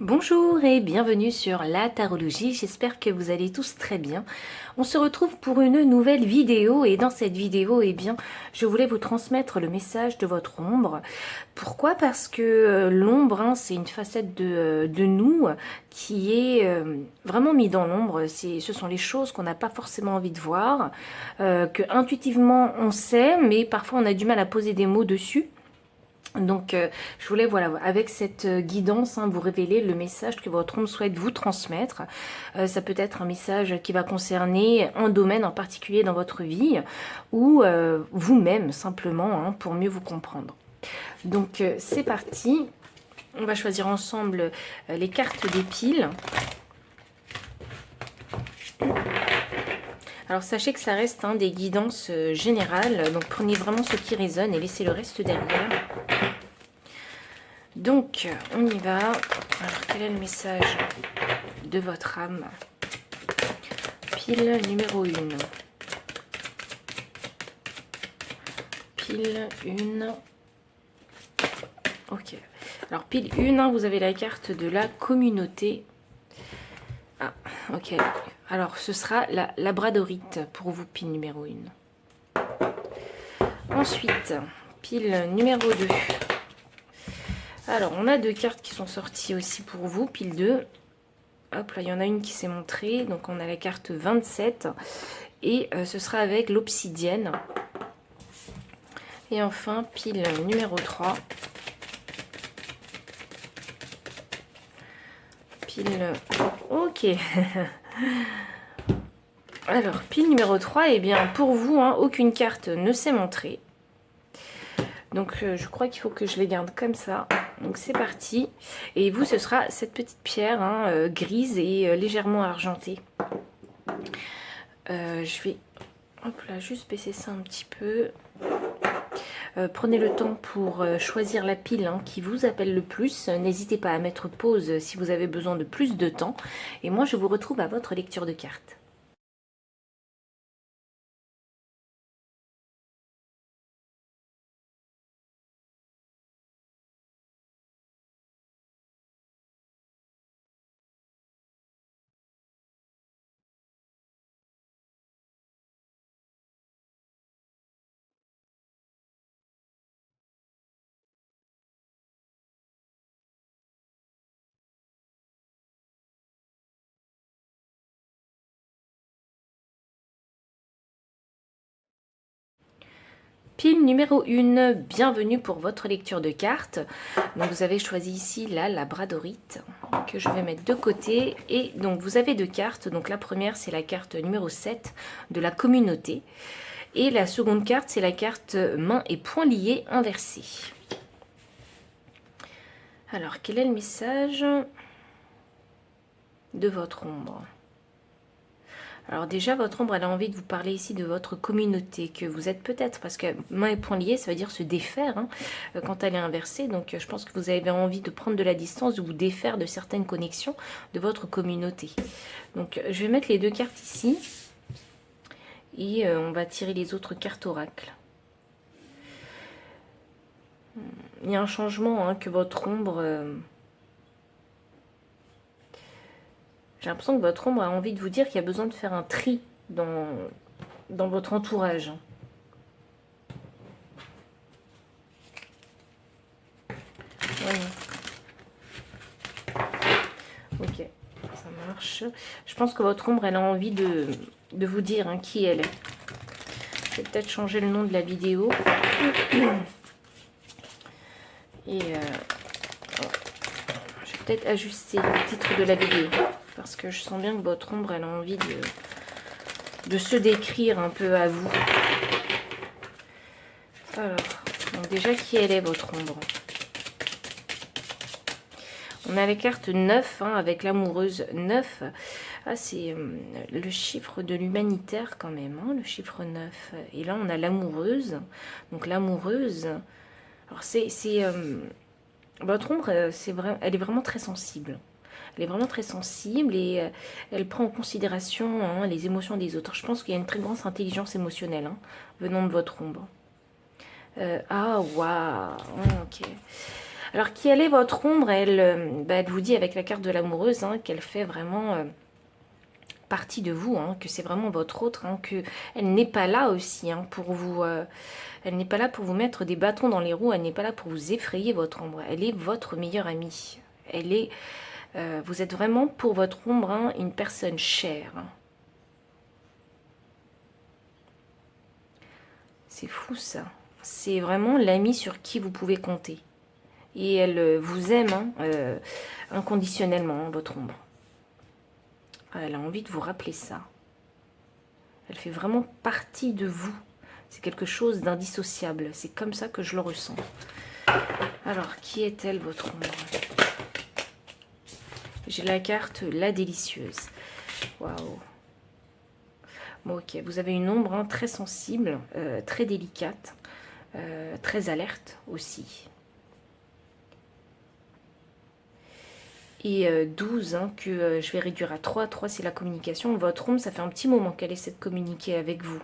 Bonjour et bienvenue sur la tarologie, j'espère que vous allez tous très bien. On se retrouve pour une nouvelle vidéo et dans cette vidéo, je voulais vous transmettre le message de votre ombre. Pourquoi? Parce que l'ombre, c'est une facette de nous qui est vraiment mise dans l'ombre. Ce sont les choses qu'on n'a pas forcément envie de voir, que intuitivement on sait, mais parfois on a du mal à poser des mots dessus. Donc, je voulais, voilà, avec cette guidance, vous révéler le message que votre ombre souhaite vous transmettre. Ça peut être un message qui va concerner un domaine en particulier dans votre vie ou vous-même, simplement, pour mieux vous comprendre. Donc, c'est parti. On va choisir ensemble les cartes des piles. Alors, sachez que ça reste des guidances générales. Donc, prenez vraiment ce qui résonne et laissez le reste derrière. Donc, on y va. Alors, quel est le message de votre âme? Pile numéro 1. Pile 1. Ok. Alors, pile 1, vous avez la carte de la communauté. Ah, ok. Alors, ce sera la labradorite pour vous, pile numéro 1. Ensuite, pile numéro 2. Alors, on a deux cartes qui sont sorties aussi pour vous, pile 2. Hop, là, il y en a une qui s'est montrée. Donc, on a la carte 27. Et ce sera avec l'obsidienne. Et enfin, pile numéro 3. Pile... Ok. Alors, pile numéro 3, eh bien, pour vous, aucune carte ne s'est montrée. Donc, je crois qu'il faut que je les garde comme ça. Donc, c'est parti. Et vous, ce sera cette petite pierre grise et légèrement argentée. Je vais, hop là, juste baisser ça un petit peu. Prenez le temps pour choisir la pile qui vous appelle le plus. N'hésitez pas à mettre pause si vous avez besoin de plus de temps. Et moi, je vous retrouve à votre lecture de cartes. Pile numéro 1, bienvenue pour votre lecture de cartes. Donc vous avez choisi ici la labradorite que je vais mettre de côté. Et donc vous avez deux cartes. Donc la première, c'est la carte numéro 7 de la communauté. Et la seconde carte, c'est la carte main et poing liés inversés. Alors, quel est le message de votre ombre? Alors déjà, votre ombre, elle a envie de vous parler ici de votre communauté, que vous êtes peut-être, parce que main et poing liés, ça veut dire se défaire quand elle est inversée. Donc je pense que vous avez envie de prendre de la distance, de vous défaire de certaines connexions de votre communauté. Donc je vais mettre les deux cartes ici, et on va tirer les autres cartes oracles. Il y a un changement que votre ombre... J'ai l'impression que votre ombre a envie de vous dire qu'il y a besoin de faire un tri dans votre entourage. Ouais. Ok, ça marche. Je pense que votre ombre, elle a envie de vous dire qui elle est. Je vais peut-être changer le nom de la vidéo. Et je vais peut-être ajuster le titre de la vidéo. Parce que je sens bien que votre ombre, elle a envie de se décrire un peu à vous. Alors, donc déjà, qui elle est, votre ombre? On a la carte 9, avec l'amoureuse 9. Ah, c'est le chiffre de l'humanitaire quand même, le chiffre 9. Et là, on a l'amoureuse. Donc l'amoureuse, alors votre ombre, elle est vraiment très sensible. Elle est vraiment très sensible et elle prend en considération les émotions des autres. Je pense qu'il y a une très grande intelligence émotionnelle venant de votre ombre. Ah, waouh, ok. Alors, qui elle est votre ombre? Elle vous dit avec la carte de l'amoureuse hein, qu'elle fait vraiment partie de vous, hein, que c'est vraiment votre autre, hein, qu'elle n'est pas là aussi hein, pour vous... elle n'est pas là pour vous mettre des bâtons dans les roues, elle n'est pas là pour vous effrayer votre ombre. Elle est votre meilleure amie. Elle est... vous êtes vraiment pour votre ombre hein, une personne chère. C'est fou ça. C'est vraiment l'ami sur qui vous pouvez compter. Et elle vous aime hein, inconditionnellement, hein, votre ombre. Elle a envie de vous rappeler ça. Elle fait vraiment partie de vous. C'est quelque chose d'indissociable. C'est comme ça que je le ressens. Alors, qui est-elle, votre ombre? J'ai la carte La Délicieuse. Waouh. Bon, ok, vous avez une ombre hein, très sensible, très délicate, très alerte aussi. Et 12, hein, que je vais réduire à 3. 3, c'est la communication. Votre ombre, ça fait un petit moment qu'elle essaie de communiquer avec vous.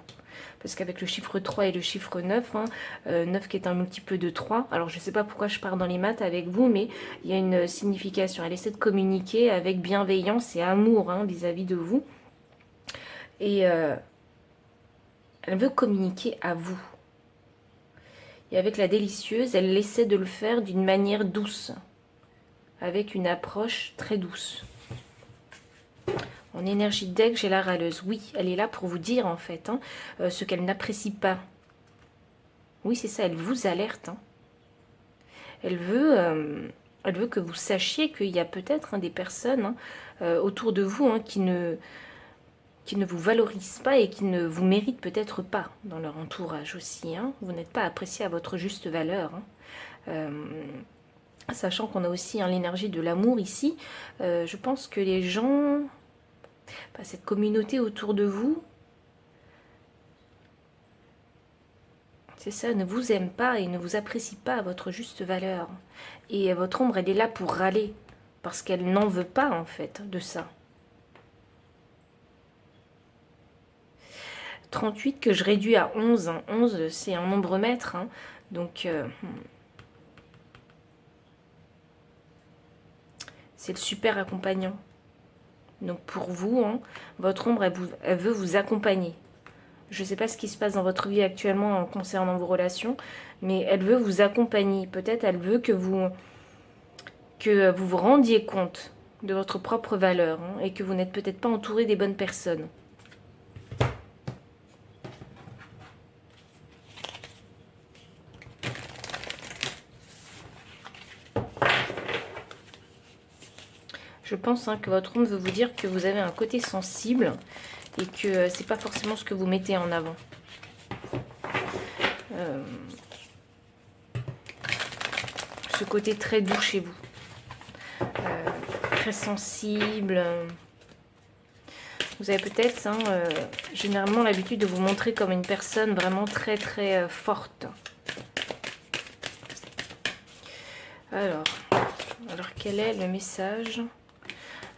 Parce qu'avec le chiffre 3 et le chiffre 9, hein, 9 qui est un multiple de 3, alors je ne sais pas pourquoi je pars dans les maths avec vous, mais il y a une signification. Elle essaie de communiquer avec bienveillance et amour hein, vis-à-vis de vous. Et elle veut communiquer à vous. Et avec la délicieuse, elle essaie de le faire d'une manière douce. Avec une approche très douce. En énergie de deck, j'ai la râleuse. Oui, elle est là pour vous dire en fait hein, ce qu'elle n'apprécie pas. Oui, c'est ça, elle vous alerte. Hein. Elle veut que vous sachiez qu'il y a peut-être hein, des personnes hein, autour de vous hein, qui ne vous valorisent pas et qui ne vous méritent peut-être pas dans leur entourage aussi. Hein. Vous n'êtes pas apprécié à votre juste valeur. Hein. Sachant qu'on a aussi hein, l'énergie de l'amour ici, je pense que les gens, cette communauté autour de vous, c'est ça, ne vous aime pas et ne vous apprécie pas à votre juste valeur. Et votre ombre, elle est là pour râler, parce qu'elle n'en veut pas en fait de ça. 38 que je réduis à 11. Hein. 11, c'est un nombre maître, hein. Donc... c'est le super accompagnant. Donc pour vous, hein, votre ombre, elle veut vous accompagner. Je ne sais pas ce qui se passe dans votre vie actuellement en concernant vos relations, mais elle veut vous accompagner. Peut-être elle veut que vous vous rendiez compte de votre propre valeur hein, et que vous n'êtes peut-être pas entouré des bonnes personnes. Je pense hein, que votre ombre veut vous dire que vous avez un côté sensible et que c'est pas forcément ce que vous mettez en avant. Ce côté très doux chez vous. Très sensible. Vous avez peut-être hein, généralement l'habitude de vous montrer comme une personne vraiment très très forte. Alors quel est le message ?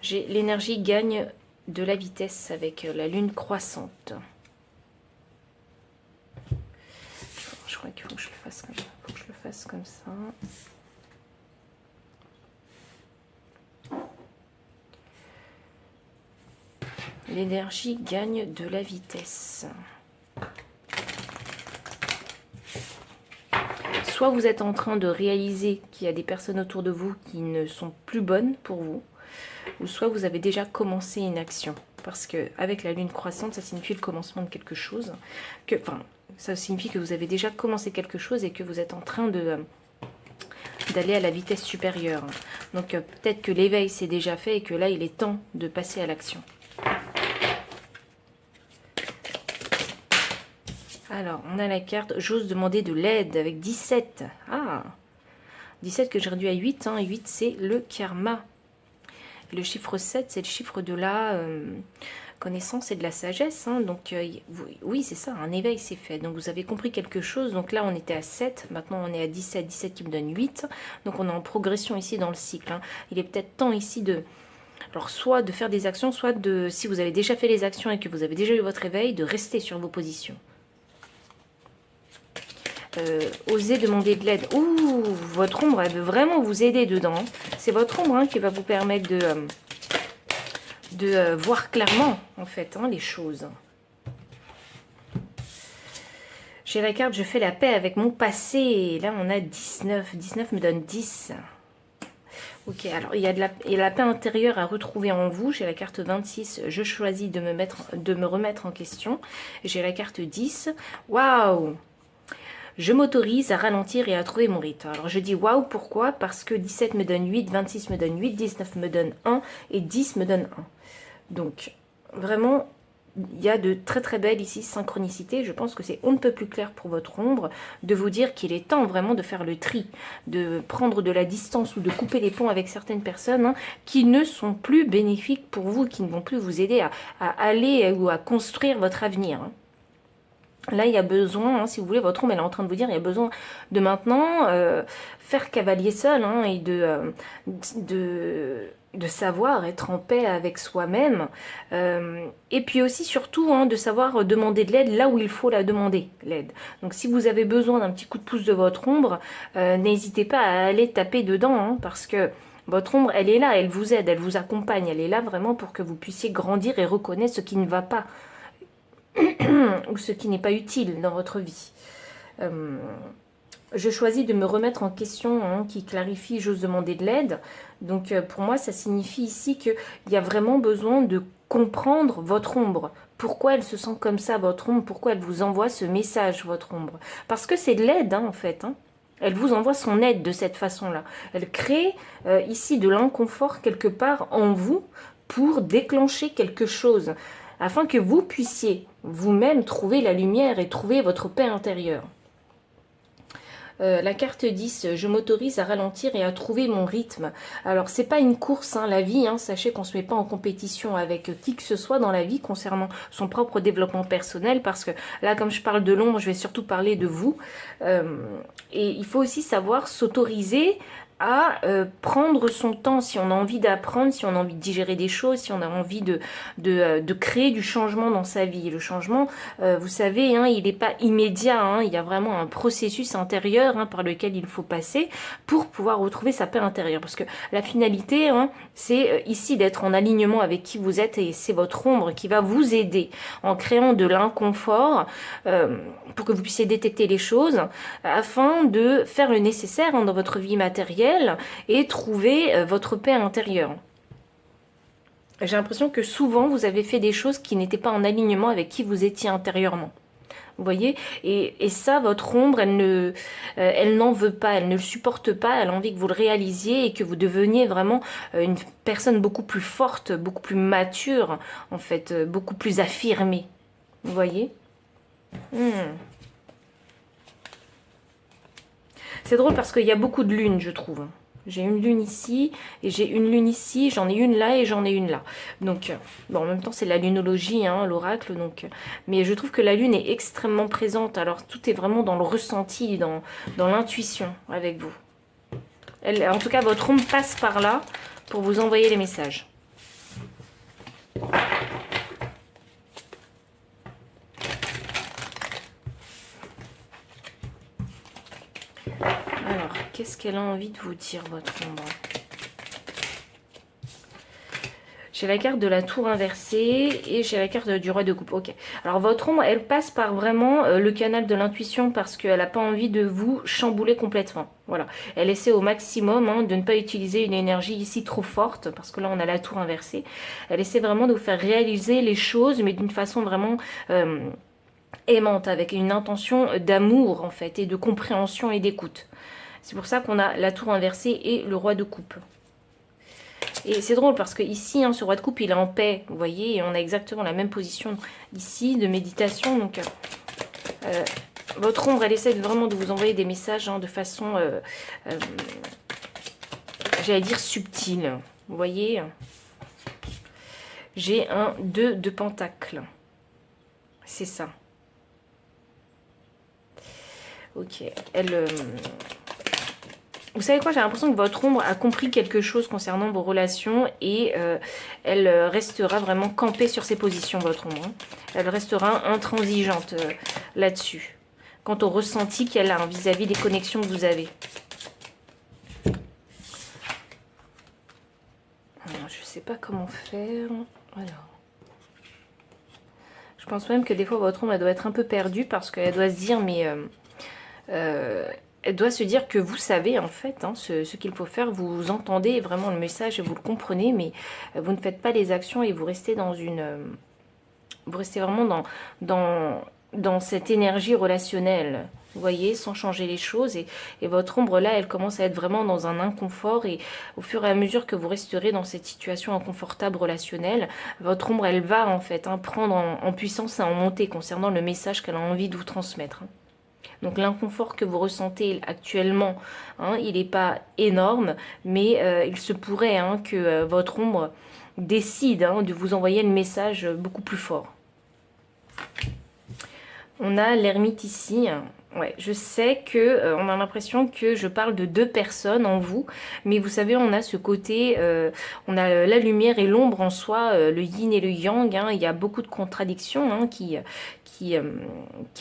J'ai l'énergie gagne de la vitesse avec la lune croissante. Je crois qu'il faut que je le fasse comme ça. Faut que je le fasse comme ça. L'énergie gagne de la vitesse. Soit vous êtes en train de réaliser qu'il y a des personnes autour de vous qui ne sont plus bonnes pour vous, ou soit vous avez déjà commencé une action. Parce qu'avec la lune croissante, ça signifie le commencement de quelque chose. Ça signifie que vous avez déjà commencé quelque chose et que vous êtes en train d'aller à la vitesse supérieure. Donc peut-être que l'éveil s'est déjà fait et que là, il est temps de passer à l'action. Alors, on a la carte « J'ose demander de l'aide » avec 17. Ah, 17 que j'ai réduit à 8. Hein. 8, c'est le karma. Le chiffre 7, c'est le chiffre de la connaissance et de la sagesse. Hein. Donc, oui, c'est ça, un éveil s'est fait. Donc, vous avez compris quelque chose. Donc là, on était à 7. Maintenant, on est à 17. 17 qui me donne 8. Donc, on est en progression ici dans le cycle. Hein. Il est peut-être temps ici de... Alors, soit de faire des actions, soit de... Si vous avez déjà fait les actions et que vous avez déjà eu votre éveil, de rester sur vos positions. Osez demander de l'aide. Ouh, votre ombre, elle veut vraiment vous aider dedans. C'est votre ombre hein, qui va vous permettre de voir clairement, en fait, hein, les choses. J'ai la carte, je fais la paix avec mon passé. Et là, on a 19. 19 me donne 10. Ok, alors il y a la paix intérieure à retrouver en vous. J'ai la carte 26. Je choisis de me remettre en question. J'ai la carte 10. Waouh! Je m'autorise à ralentir et à trouver mon rythme. Alors je dis waouh, pourquoi? Parce que 17 me donne 8, 26 me donne 8, 19 me donne 1 et 10 me donne 1. Donc, vraiment, il y a de très très belles ici synchronicités. Je pense que c'est on ne peut plus clair pour votre ombre de vous dire qu'il est temps vraiment de faire le tri, de prendre de la distance ou de couper les ponts avec certaines personnes hein, qui ne sont plus bénéfiques pour vous, qui ne vont plus vous aider à aller ou à construire votre avenir. Hein. Là, il y a besoin, hein, si vous voulez, votre ombre, elle est en train de vous dire, il y a besoin de maintenant faire cavalier seul hein, et de savoir être en paix avec soi-même. Et puis aussi, surtout, hein, de savoir demander de l'aide là où il faut la demander, l'aide. Donc, si vous avez besoin d'un petit coup de pouce de votre ombre, n'hésitez pas à aller taper dedans, hein, parce que votre ombre, elle est là, elle vous aide, elle vous accompagne, elle est là vraiment pour que vous puissiez grandir et reconnaître ce qui ne va pas. ou ce qui n'est pas utile dans votre vie. Je choisis de me remettre en question, hein, qui clarifie, j'ose demander de l'aide. Donc pour moi, ça signifie ici qu'il y a vraiment besoin de comprendre votre ombre. Pourquoi elle se sent comme ça, votre ombre? Pourquoi elle vous envoie ce message, votre ombre? Parce que c'est de l'aide, hein, en fait. Hein. Elle vous envoie son aide de cette façon-là. Elle crée ici de l'inconfort quelque part en vous pour déclencher quelque chose, afin que vous puissiez vous-même trouver la lumière et trouver votre paix intérieure. La carte 10, je m'autorise à ralentir et à trouver mon rythme. Alors, c'est pas une course, hein, la vie, hein, sachez qu'on se met pas en compétition avec qui que ce soit dans la vie concernant son propre développement personnel, parce que là, comme je parle de l'ombre, je vais surtout parler de vous. Et il faut aussi savoir s'autoriser à prendre son temps, si on a envie d'apprendre, si on a envie de digérer des choses, si on a envie de créer du changement dans sa vie. Le changement, vous savez, hein, il n'est pas immédiat, hein, il y a vraiment un processus intérieur hein, par lequel il faut passer pour pouvoir retrouver sa paix intérieure. Parce que la finalité, hein, c'est ici d'être en alignement avec qui vous êtes, et c'est votre ombre qui va vous aider en créant de l'inconfort pour que vous puissiez détecter les choses, afin de faire le nécessaire hein, dans votre vie matérielle et trouver votre paix intérieure. J'ai l'impression que souvent vous avez fait des choses qui n'étaient pas en alignement avec qui vous étiez intérieurement. Vous voyez, et ça, votre ombre, elle n'en veut pas, elle ne le supporte pas, elle a envie que vous le réalisiez et que vous deveniez vraiment une personne beaucoup plus forte, beaucoup plus mature, en fait, beaucoup plus affirmée. Vous voyez? C'est drôle parce qu'il y a beaucoup de lunes, je trouve. J'ai une lune ici, et j'ai une lune ici, j'en ai une là, et j'en ai une là. Donc, bon, en même temps, c'est la lunologie, hein, l'oracle, donc... Mais je trouve que la lune est extrêmement présente, alors tout est vraiment dans le ressenti, dans l'intuition avec vous. En tout cas, votre ombre passe par là pour vous envoyer les messages. Alors, qu'est-ce qu'elle a envie de vous dire, votre ombre? J'ai la carte de la tour inversée et j'ai la carte du roi de coupe. Ok. Alors, votre ombre, elle passe par vraiment le canal de l'intuition parce qu'elle n'a pas envie de vous chambouler complètement. Voilà. Elle essaie au maximum hein, de ne pas utiliser une énergie ici trop forte parce que là, on a la tour inversée. Elle essaie vraiment de vous faire réaliser les choses, mais d'une façon vraiment... aimante, avec une intention d'amour en fait, et de compréhension et d'écoute. C'est pour ça qu'on a la tour inversée et le roi de coupe. Et c'est drôle parce que ici, hein, ce roi de coupe, il est en paix, vous voyez, et on a exactement la même position ici de méditation. Donc, votre ombre, elle essaie vraiment de vous envoyer des messages hein, de façon, j'allais dire subtile. Vous voyez, j'ai un 2 de pentacle. C'est ça. Ok, vous savez quoi, j'ai l'impression que votre ombre a compris quelque chose concernant vos relations et elle restera vraiment campée sur ses positions, votre ombre. Hein. Elle restera intransigeante là-dessus. quant au ressenti qu'elle a vis-à-vis des connexions que vous avez. Alors, je ne sais pas comment faire. Alors, je pense même que des fois votre ombre elle doit être un peu perdue parce qu'elle doit se dire mais elle doit se dire que vous savez en fait hein, ce qu'il faut faire, vous entendez vraiment le message et vous le comprenez, mais vous ne faites pas les actions et vous restez dans une vous restez vraiment dans cette énergie relationnelle, vous voyez, sans changer les choses. Et votre ombre, là, elle commence à être vraiment dans un inconfort. Et au fur et à mesure que vous resterez dans cette situation inconfortable relationnelle, votre ombre, elle va, en fait, hein, prendre en puissance et en montée concernant le message qu'elle a envie de vous transmettre. Donc l'inconfort que vous ressentez actuellement, hein, il n'est pas énorme, mais il se pourrait hein, que votre ombre décide hein, de vous envoyer le message beaucoup plus fort. On a l'ermite ici. Ouais, je sais que on a l'impression que je parle de deux personnes en vous, mais vous savez, on a ce côté, on a la lumière et l'ombre en soi, le yin et le yang. Hein, il y a beaucoup de contradictions hein, qui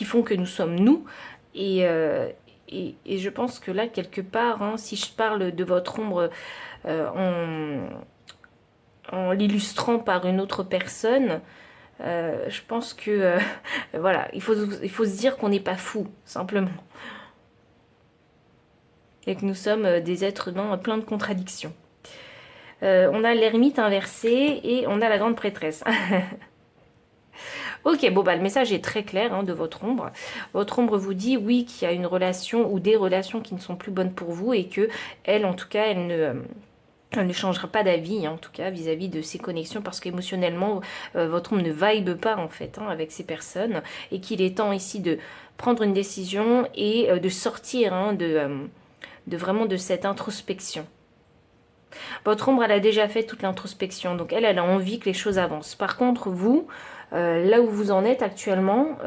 font que nous sommes nous. Et je pense que là, quelque part, hein, si je parle de votre ombre en l'illustrant par une autre personne, je pense que voilà, il faut se dire qu'on n'est pas fou, simplement. Et que nous sommes des êtres humains plein de contradictions. On a l'ermite inversé et on a la grande prêtresse. Ok, bon bah le message est très clair hein, de votre ombre. Votre ombre vous dit oui qu'il y a une relation ou des relations qui ne sont plus bonnes pour vous et que elle, en tout cas, elle ne changera pas d'avis, hein, en tout cas, vis-à-vis de ces connexions, parce qu'émotionnellement, votre ombre ne vibe pas, en fait, hein, avec ces personnes, et qu'il est temps ici de prendre une décision et de sortir hein, de vraiment de cette introspection. Votre ombre, elle a déjà fait toute l'introspection, donc elle a envie que les choses avancent. Par contre, vous, là où vous en êtes actuellement,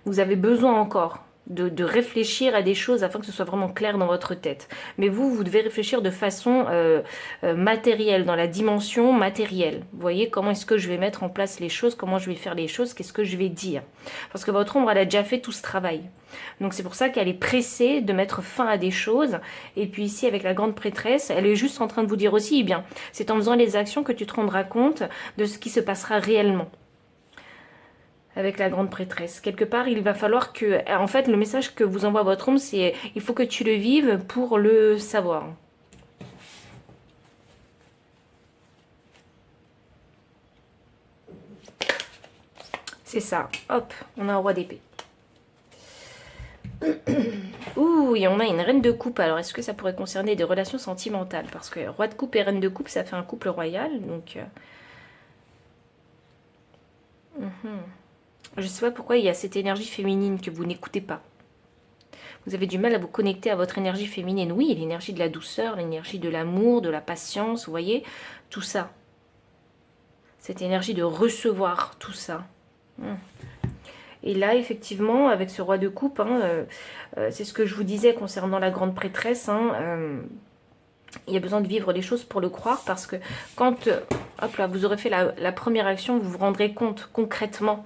vous avez besoin encore de réfléchir à des choses afin que ce soit vraiment clair dans votre tête. Mais vous devez réfléchir de façon matérielle, dans la dimension matérielle. Vous voyez, comment est-ce que je vais mettre en place les choses, comment je vais faire les choses, qu'est-ce que je vais dire. Parce que votre ombre, elle a déjà fait tout ce travail. Donc c'est pour ça qu'elle est pressée de mettre fin à des choses. Et puis ici, avec la grande prêtresse, elle est juste en train de vous dire aussi, eh bien, c'est en faisant les actions que tu te rendras compte de ce qui se passera réellement. Avec la grande prêtresse. Quelque part, il va falloir que... En fait, le message que vous envoie votre ombre, c'est il faut que tu le vives pour le savoir. C'est ça. Hop, on a un roi d'épée. Ouh, et on a une reine de coupe. Alors, est-ce que ça pourrait concerner des relations sentimentales? Parce que roi de coupe et reine de coupe, ça fait un couple royal. Donc... Je ne sais pas pourquoi il y a cette énergie féminine que vous n'écoutez pas. Vous avez du mal à vous connecter à votre énergie féminine. Oui, l'énergie de la douceur, l'énergie de l'amour, de la patience, vous voyez, tout ça. Cette énergie de recevoir tout ça. Et là, effectivement, avec ce roi de coupe, hein, c'est ce que je vous disais concernant la grande prêtresse, hein, il y a besoin de vivre les choses pour le croire, parce que quand hop là, vous aurez fait la première action, vous vous rendrez compte concrètement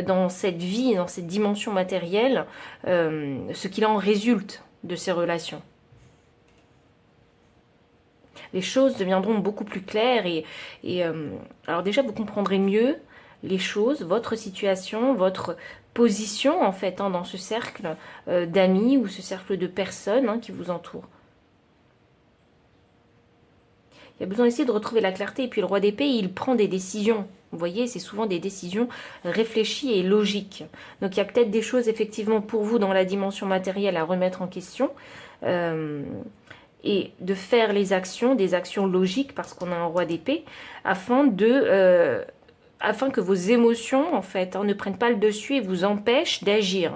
dans cette vie, dans cette dimension matérielle, ce qu'il en résulte de ces relations. Les choses deviendront beaucoup plus claires et alors déjà vous comprendrez mieux les choses, votre situation, votre position en fait hein, dans ce cercle d'amis ou ce cercle de personnes hein, qui vous entourent. Il y a besoin ici de retrouver la clarté. Et puis le roi d'épée, il prend des décisions. Vous voyez, c'est souvent des décisions réfléchies et logiques. Donc il y a peut-être des choses effectivement pour vous dans la dimension matérielle à remettre en question. Et de faire les actions, des actions logiques, parce qu'on a un roi d'épée, afin que vos émotions, en fait, hein, ne prennent pas le dessus et vous empêchent d'agir.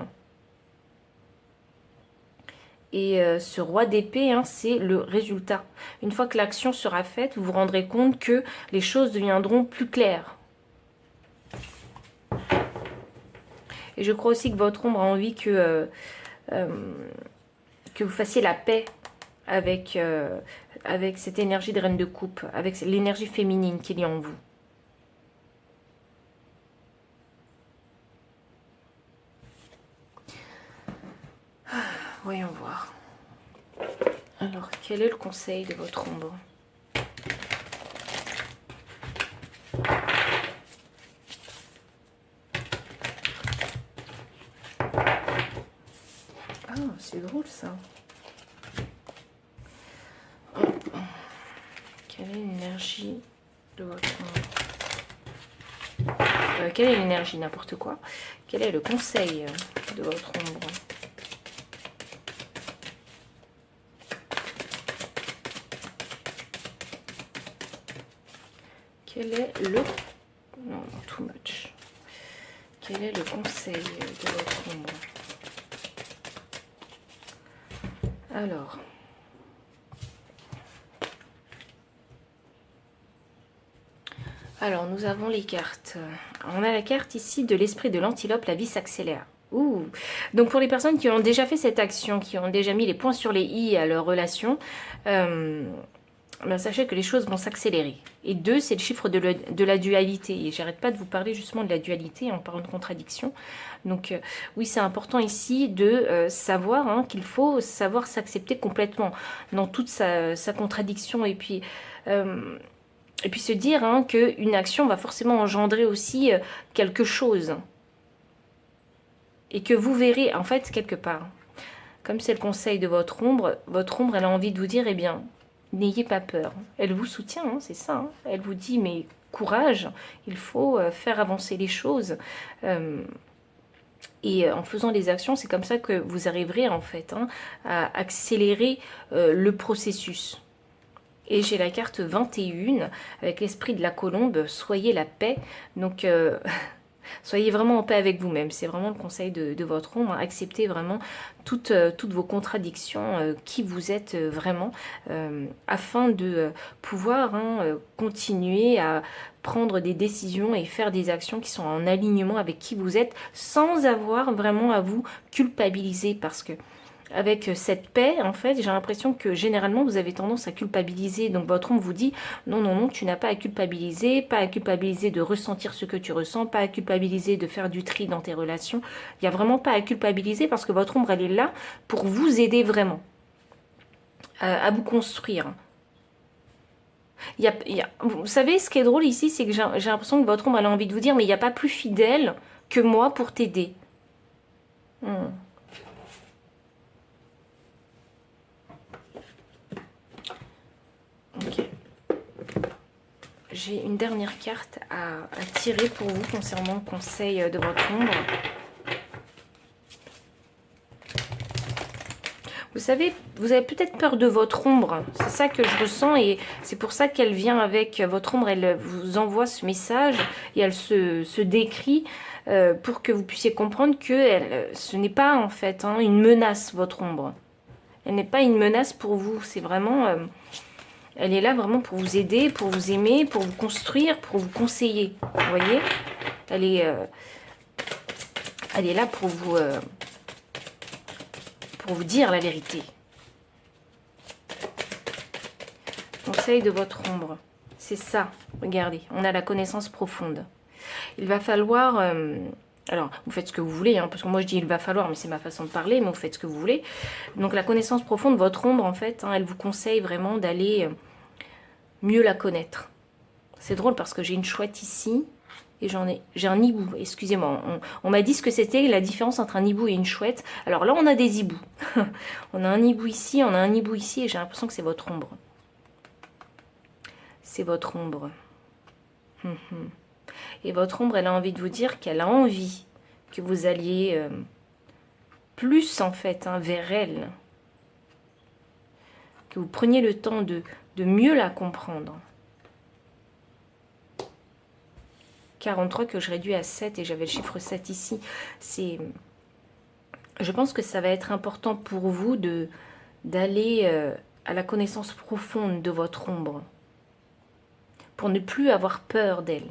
Et ce roi d'épée, hein, c'est le résultat. Une fois que l'action sera faite, vous vous rendrez compte que les choses deviendront plus claires. Et je crois aussi que votre ombre a envie que vous fassiez la paix avec cette énergie de reine de coupe, avec l'énergie féminine qu'il y a en vous. voyons voir. Alors, quel est le conseil de votre ombre? Ah, c'est drôle ça. Quelle est l'énergie de votre ombre? Quelle est l'énergie, n'importe quoi. Quel est le conseil de votre ombre? Quel est le... Non, too much. Quel est le conseil de votre ombre? Alors... Alors, nous avons les cartes. On a la carte ici de l'esprit de l'antilope, la vie s'accélère. Ouh. Donc pour les personnes qui ont déjà fait cette action, qui ont déjà mis les points sur les i à leur relation, ben sachez que les choses vont s'accélérer. Et 2, c'est le chiffre de la dualité. Et j'arrête pas de vous parler justement de la dualité en parlant de contradiction. Donc oui, c'est important ici de savoir hein, qu'il faut savoir s'accepter complètement dans toute sa contradiction. Et puis se dire hein, qu'une action va forcément engendrer aussi quelque chose. Et que vous verrez, en fait, quelque part, comme c'est le conseil de votre ombre, elle a envie de vous dire, eh bien, n'ayez pas peur. Elle vous soutient, hein, c'est ça. Hein. Elle vous dit, mais courage, il faut faire avancer les choses. Et en faisant les actions, c'est comme ça que vous arriverez, en fait, hein, à accélérer le processus. Et j'ai la carte 21 avec l'esprit de la colombe, soyez la paix. Donc, soyez vraiment en paix avec vous-même. C'est vraiment le conseil de votre ombre. Acceptez vraiment toutes vos contradictions, qui vous êtes vraiment, afin de pouvoir hein, continuer à prendre des décisions et faire des actions qui sont en alignement avec qui vous êtes, sans avoir vraiment à vous culpabiliser. Parce que avec cette paix, en fait, j'ai l'impression que généralement, vous avez tendance à culpabiliser. Donc, votre ombre vous dit, non, non, non, tu n'as pas à culpabiliser de ressentir ce que tu ressens, pas à culpabiliser de faire du tri dans tes relations. Il n'y a vraiment pas à culpabiliser parce que votre ombre, elle est là pour vous aider vraiment à vous construire. Vous savez, ce qui est drôle ici, c'est que j'ai l'impression que votre ombre, elle a envie de vous dire, mais il n'y a pas plus fidèle que moi pour t'aider. Ok. J'ai une dernière carte à tirer pour vous concernant le conseil de votre ombre. Vous savez, vous avez peut-être peur de votre ombre. C'est ça que je ressens et c'est pour ça qu'elle vient avec votre ombre. Elle vous envoie ce message et elle se décrit pour que vous puissiez comprendre que ce n'est pas en fait hein, une menace, votre ombre. Elle n'est pas une menace pour vous. C'est vraiment... elle est là vraiment pour vous aider, pour vous aimer, pour vous construire, pour vous conseiller. Vous voyez, elle est là pour vous dire la vérité. Conseil de votre ombre. C'est ça. Regardez, on a la connaissance profonde. Il va falloir... alors, vous faites ce que vous voulez, hein, parce que moi je dis il va falloir, mais c'est ma façon de parler, mais vous faites ce que vous voulez. Donc la connaissance profonde, votre ombre, en fait, hein, elle vous conseille vraiment d'aller... mieux la connaître. C'est drôle parce que j'ai une chouette ici et j'ai un hibou. Excusez-moi, on m'a dit ce que c'était la différence entre un hibou et une chouette. Alors là, on a des hiboux. On a un hibou ici, on a un hibou ici et j'ai l'impression que c'est votre ombre. C'est votre ombre. Et votre ombre, elle a envie de vous dire qu'elle a envie que vous alliez plus en fait hein, vers elle. Que vous preniez le temps de mieux la comprendre. 43 que je réduis à 7 et j'avais le chiffre 7 ici. Je pense que ça va être important pour vous d'aller à la connaissance profonde de votre ombre. Pour ne plus avoir peur d'elle.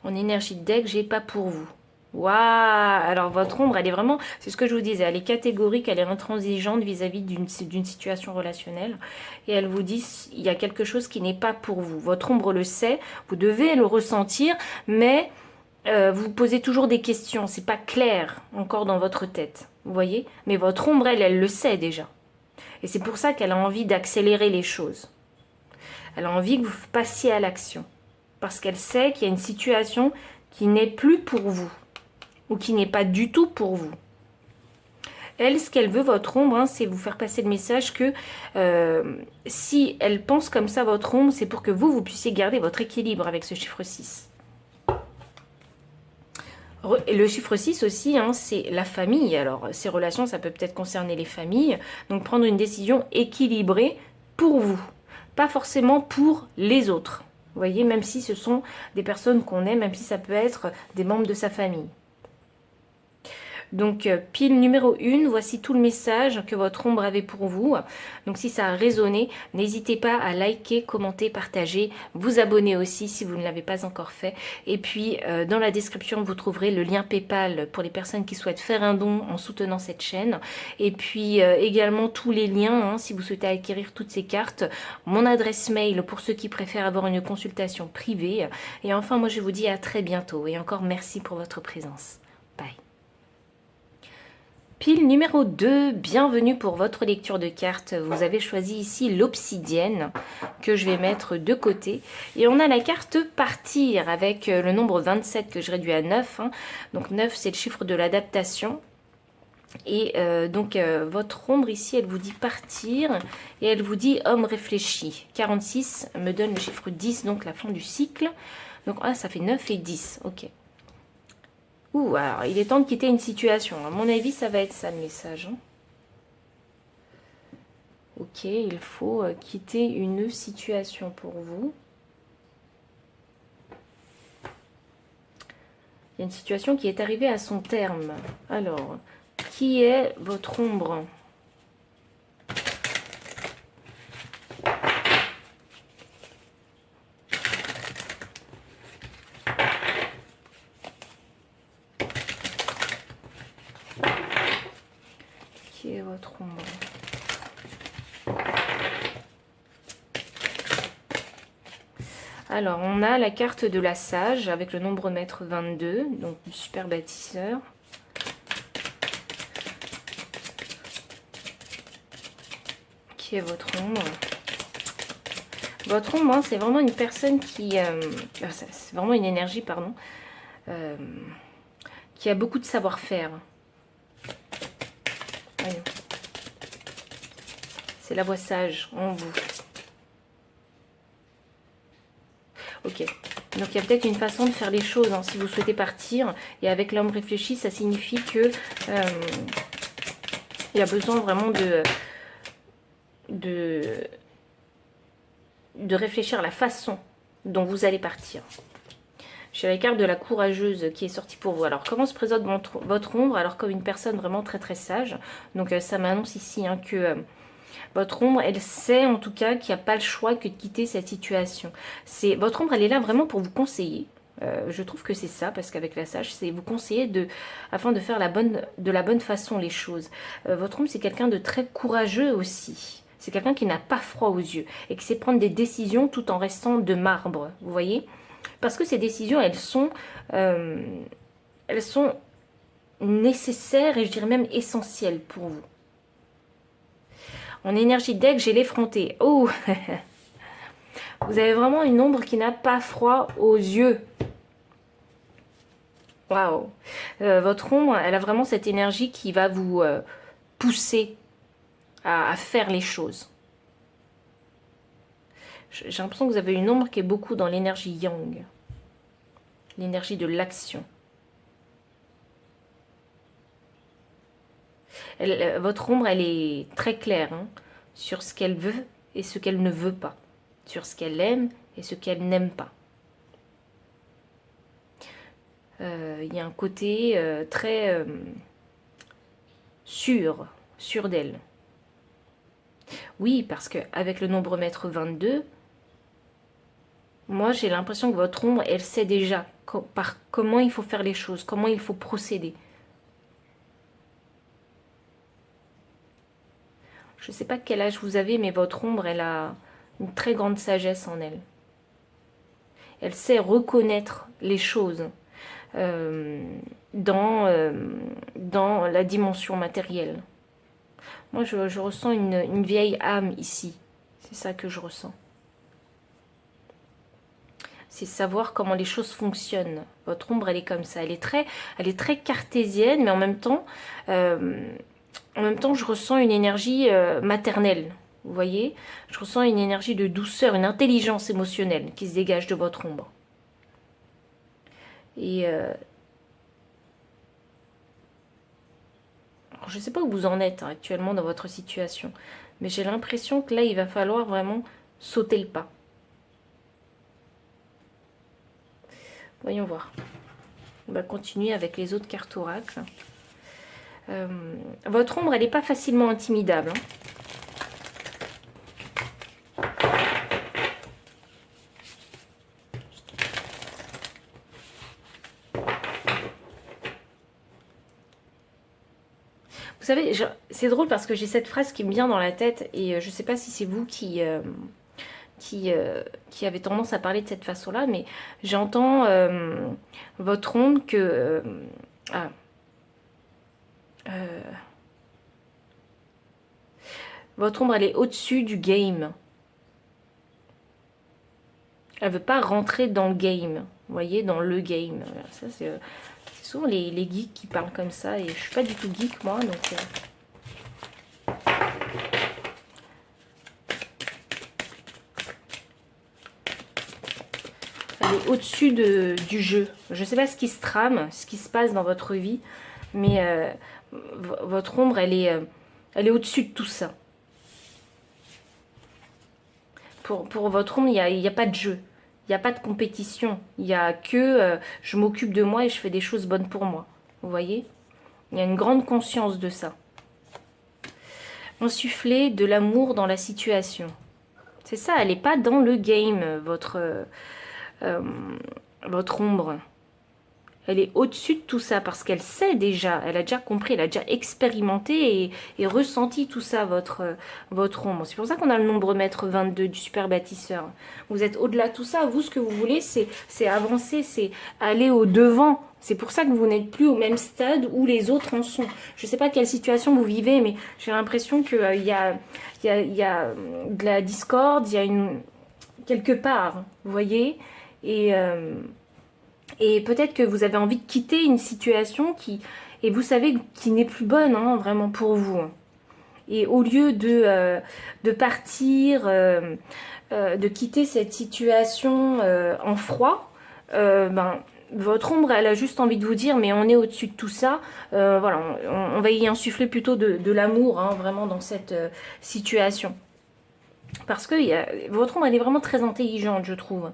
En énergie de deck, j'ai pas pour vous. Waouh! Alors votre ombre, elle est vraiment, c'est ce que je vous disais, elle est catégorique, elle est intransigeante vis-à-vis d'une situation relationnelle. Et elle vous dit, il y a quelque chose qui n'est pas pour vous. Votre ombre le sait, vous devez le ressentir, mais vous posez toujours des questions. C'est pas clair encore dans votre tête. vous voyez. Mais votre ombre, elle le sait déjà. Et c'est pour ça qu'elle a envie d'accélérer les choses. Elle a envie que vous passiez à l'action. Parce qu'elle sait qu'il y a une situation qui n'est plus pour vous. Ou qui n'est pas du tout pour vous. Elle, ce qu'elle veut, votre ombre, hein, c'est vous faire passer le message que si elle pense comme ça, votre ombre, c'est pour que vous puissiez garder votre équilibre avec ce chiffre 6. Le chiffre 6 aussi, hein, c'est la famille. Alors, ces relations, ça peut peut-être concerner les familles. Donc, prendre une décision équilibrée pour vous. Pas forcément pour les autres. Vous voyez, même si ce sont des personnes qu'on aime, même si ça peut être des membres de sa famille. Donc, pile numéro 1, voici tout le message que votre ombre avait pour vous. Donc, si ça a résonné, n'hésitez pas à liker, commenter, partager, vous abonner aussi si vous ne l'avez pas encore fait. Et puis, dans la description, vous trouverez le lien PayPal pour les personnes qui souhaitent faire un don en soutenant cette chaîne. Et puis, également tous les liens, hein, si vous souhaitez acquérir toutes ces cartes. Mon adresse mail pour ceux qui préfèrent avoir une consultation privée. Et enfin, moi, je vous dis à très bientôt. Et encore merci pour votre présence. Bye. Pile numéro 2, bienvenue pour votre lecture de cartes. Vous avez choisi ici l'obsidienne que je vais mettre de côté. Et on a la carte partir avec le nombre 27 que je réduis à 9. Hein. Donc 9, c'est le chiffre de l'adaptation. Et votre ombre ici, elle vous dit partir et elle vous dit homme réfléchi. 46 me donne le chiffre 10, donc la fin du cycle. Donc ça fait 9 et 10, ok. Ouh, alors il est temps de quitter une situation. À mon avis, ça va être ça le message. Hein. Ok, il faut quitter une situation pour vous. Il y a une situation qui est arrivée à son terme. Alors, qui est votre ombre ? Qui est votre ombre ? Alors, on a la carte de la sage avec le nombre maître 22, donc du super bâtisseur. Qui est votre ombre ? Votre ombre, hein, c'est vraiment une personne qui... c'est vraiment une énergie, pardon, qui a beaucoup de savoir-faire. C'est la voix sage en vous. Ok. Donc il y a peut-être une façon de faire les choses. Hein, si vous souhaitez partir, et avec l'homme réfléchi, ça signifie que il y a besoin vraiment de réfléchir à la façon dont vous allez partir. J'ai la carte de la courageuse qui est sortie pour vous. Alors, comment se présente votre ombre? Alors, comme une personne vraiment très très sage. Donc, ça m'annonce ici hein, que votre ombre, elle sait en tout cas qu'il n'y a pas le choix que de quitter cette situation. Votre ombre, elle est là vraiment pour vous conseiller. Je trouve que c'est ça, parce qu'avec la sage, c'est vous conseiller afin de faire de la bonne façon les choses. Votre ombre, c'est quelqu'un de très courageux aussi. C'est quelqu'un qui n'a pas froid aux yeux et qui sait prendre des décisions tout en restant de marbre, vous voyez? Parce que ces décisions, elles sont nécessaires et je dirais même essentielles pour vous. En énergie deck, j'ai l'effronté. Oh, vous avez vraiment une ombre qui n'a pas froid aux yeux. Waouh. Votre ombre, elle a vraiment cette énergie qui va vous pousser à faire les choses. J'ai l'impression que vous avez une ombre qui est beaucoup dans l'énergie yang. L'énergie de l'action. Votre ombre, elle est très claire hein, sur ce qu'elle veut et ce qu'elle ne veut pas. Sur ce qu'elle aime et ce qu'elle n'aime pas. Il y a un côté très sûr d'elle. Oui, parce qu'avec le nombre maître 22, moi j'ai l'impression que votre ombre, elle sait déjà par comment il faut faire les choses, comment il faut procéder. Je ne sais pas quel âge vous avez, mais votre ombre, elle a une très grande sagesse en elle. Elle sait reconnaître les choses. dans la dimension matérielle. Moi, je ressens une vieille âme ici. C'est ça que je ressens. C'est savoir comment les choses fonctionnent. Votre ombre, elle est comme ça. Elle est très cartésienne, mais en même temps, je ressens une énergie maternelle. Vous voyez? Je ressens une énergie de douceur, une intelligence émotionnelle qui se dégage de votre ombre. Et alors, je ne sais pas où vous en êtes actuellement dans votre situation, mais j'ai l'impression que là, il va falloir vraiment sauter le pas. Voyons voir. On va continuer avec les autres cartes oracles. Votre ombre, elle n'est pas facilement intimidable. Vous savez, c'est drôle parce que j'ai cette phrase qui me vient dans la tête et je ne sais pas si c'est vous qui avez tendance à parler de cette façon-là, mais j'entends votre ombre que... votre ombre, elle est au-dessus du game. Elle veut pas rentrer dans le game. Vous voyez, dans le game. Ça, c'est souvent les geeks qui parlent comme ça. Et je suis pas du tout geek, moi. Donc, elle est au-dessus du jeu. Je sais pas ce qui se trame, ce qui se passe dans votre vie. Mais votre ombre, elle est au-dessus de tout ça. Pour votre ombre, il n'y a pas de jeu. Il n'y a pas de compétition. Il n'y a que je m'occupe de moi et je fais des choses bonnes pour moi. Vous voyez? Il y a une grande conscience de ça. Insuffler de l'amour dans la situation. C'est ça, elle n'est pas dans le game, votre ombre. Elle est au-dessus de tout ça parce qu'elle sait déjà, elle a déjà compris, elle a déjà expérimenté et ressenti tout ça, votre ombre. C'est pour ça qu'on a le nombre maître 22 du super bâtisseur. Vous êtes au-delà de tout ça. Vous, ce que vous voulez, c'est avancer, c'est aller au-devant. C'est pour ça que vous n'êtes plus au même stade où les autres en sont. Je ne sais pas quelle situation vous vivez, mais j'ai l'impression qu'il y a de la discorde, il y a quelque part, vous voyez, et peut-être que vous avez envie de quitter une situation et vous savez, qui n'est plus bonne, hein, vraiment pour vous. Et au lieu de partir, de quitter cette situation en froid, votre ombre, elle a juste envie de vous dire, mais on est au-dessus de tout ça. Voilà, on va y insuffler plutôt de l'amour, hein, vraiment, dans cette situation. Parce que votre ombre, elle est vraiment très intelligente, je trouve.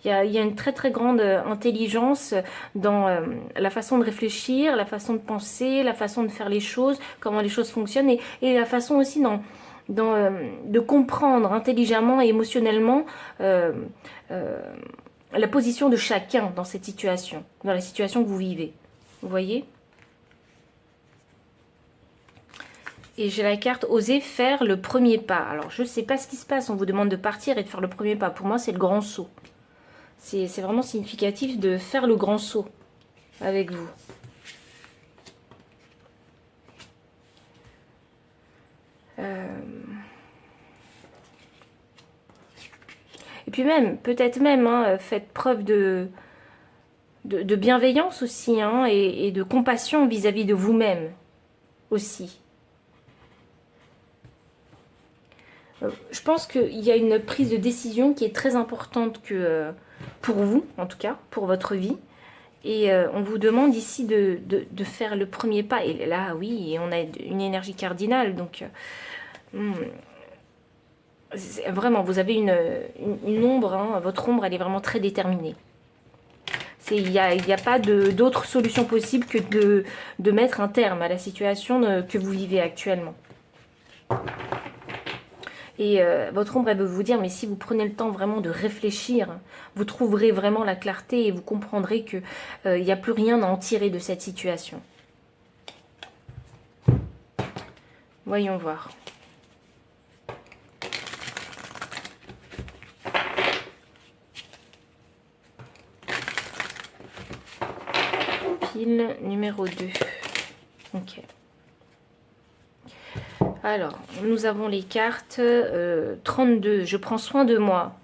Il y a une très très grande intelligence dans la façon de réfléchir, la façon de penser, la façon de faire les choses, comment les choses fonctionnent et la façon aussi de comprendre intelligemment et émotionnellement la position de chacun dans cette situation, dans la situation que vous vivez. Vous voyez ? Et j'ai la carte « Oser faire le premier pas ». Alors, je ne sais pas ce qui se passe, on vous demande de partir et de faire le premier pas. Pour moi, c'est le grand saut. C'est vraiment significatif de faire le grand saut avec vous. Et puis même, peut-être même, hein, faites preuve de bienveillance aussi, hein, et de compassion vis-à-vis de vous-même aussi. Je pense qu'il y a une prise de décision qui est très importante pour vous, en tout cas, pour votre vie. Et on vous demande ici de faire le premier pas. Et là, oui, on a une énergie cardinale. Donc, vraiment, vous avez une ombre. Hein, votre ombre, elle est vraiment très déterminée. Il n'y a pas d'autre solution possible que de mettre un terme à la situation que vous vivez actuellement. Et votre ombre, elle veut vous dire, mais si vous prenez le temps vraiment de réfléchir, vous trouverez vraiment la clarté et vous comprendrez qu'il n'y a plus rien à en tirer de cette situation. Voyons voir. pile numéro 2. Ok. Alors, nous avons les cartes 32. Je prends soin de moi.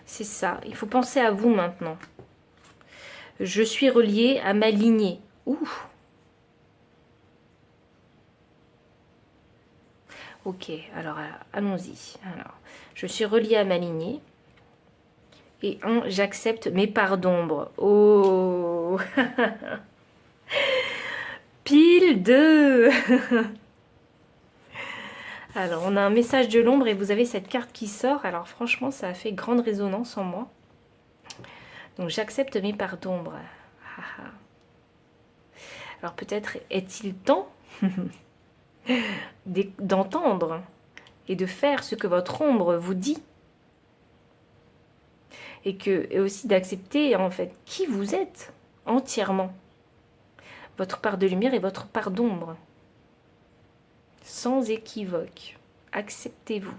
C'est ça. Il faut penser à vous maintenant. Je suis reliée à ma lignée. Ouh. Ok, alors allons-y. Alors, je suis reliée à ma lignée. Et j'accepte mes parts d'ombre. Oh. Pile 2. Alors, on a un message de l'ombre et vous avez cette carte qui sort. Alors, franchement, ça a fait grande résonance en moi. Donc, j'accepte mes parts d'ombre. Alors, peut-être est-il temps d'entendre et de faire ce que votre ombre vous dit. Et aussi d'accepter, en fait, qui vous êtes entièrement. Votre part de lumière et votre part d'ombre. Sans équivoque. Acceptez-vous.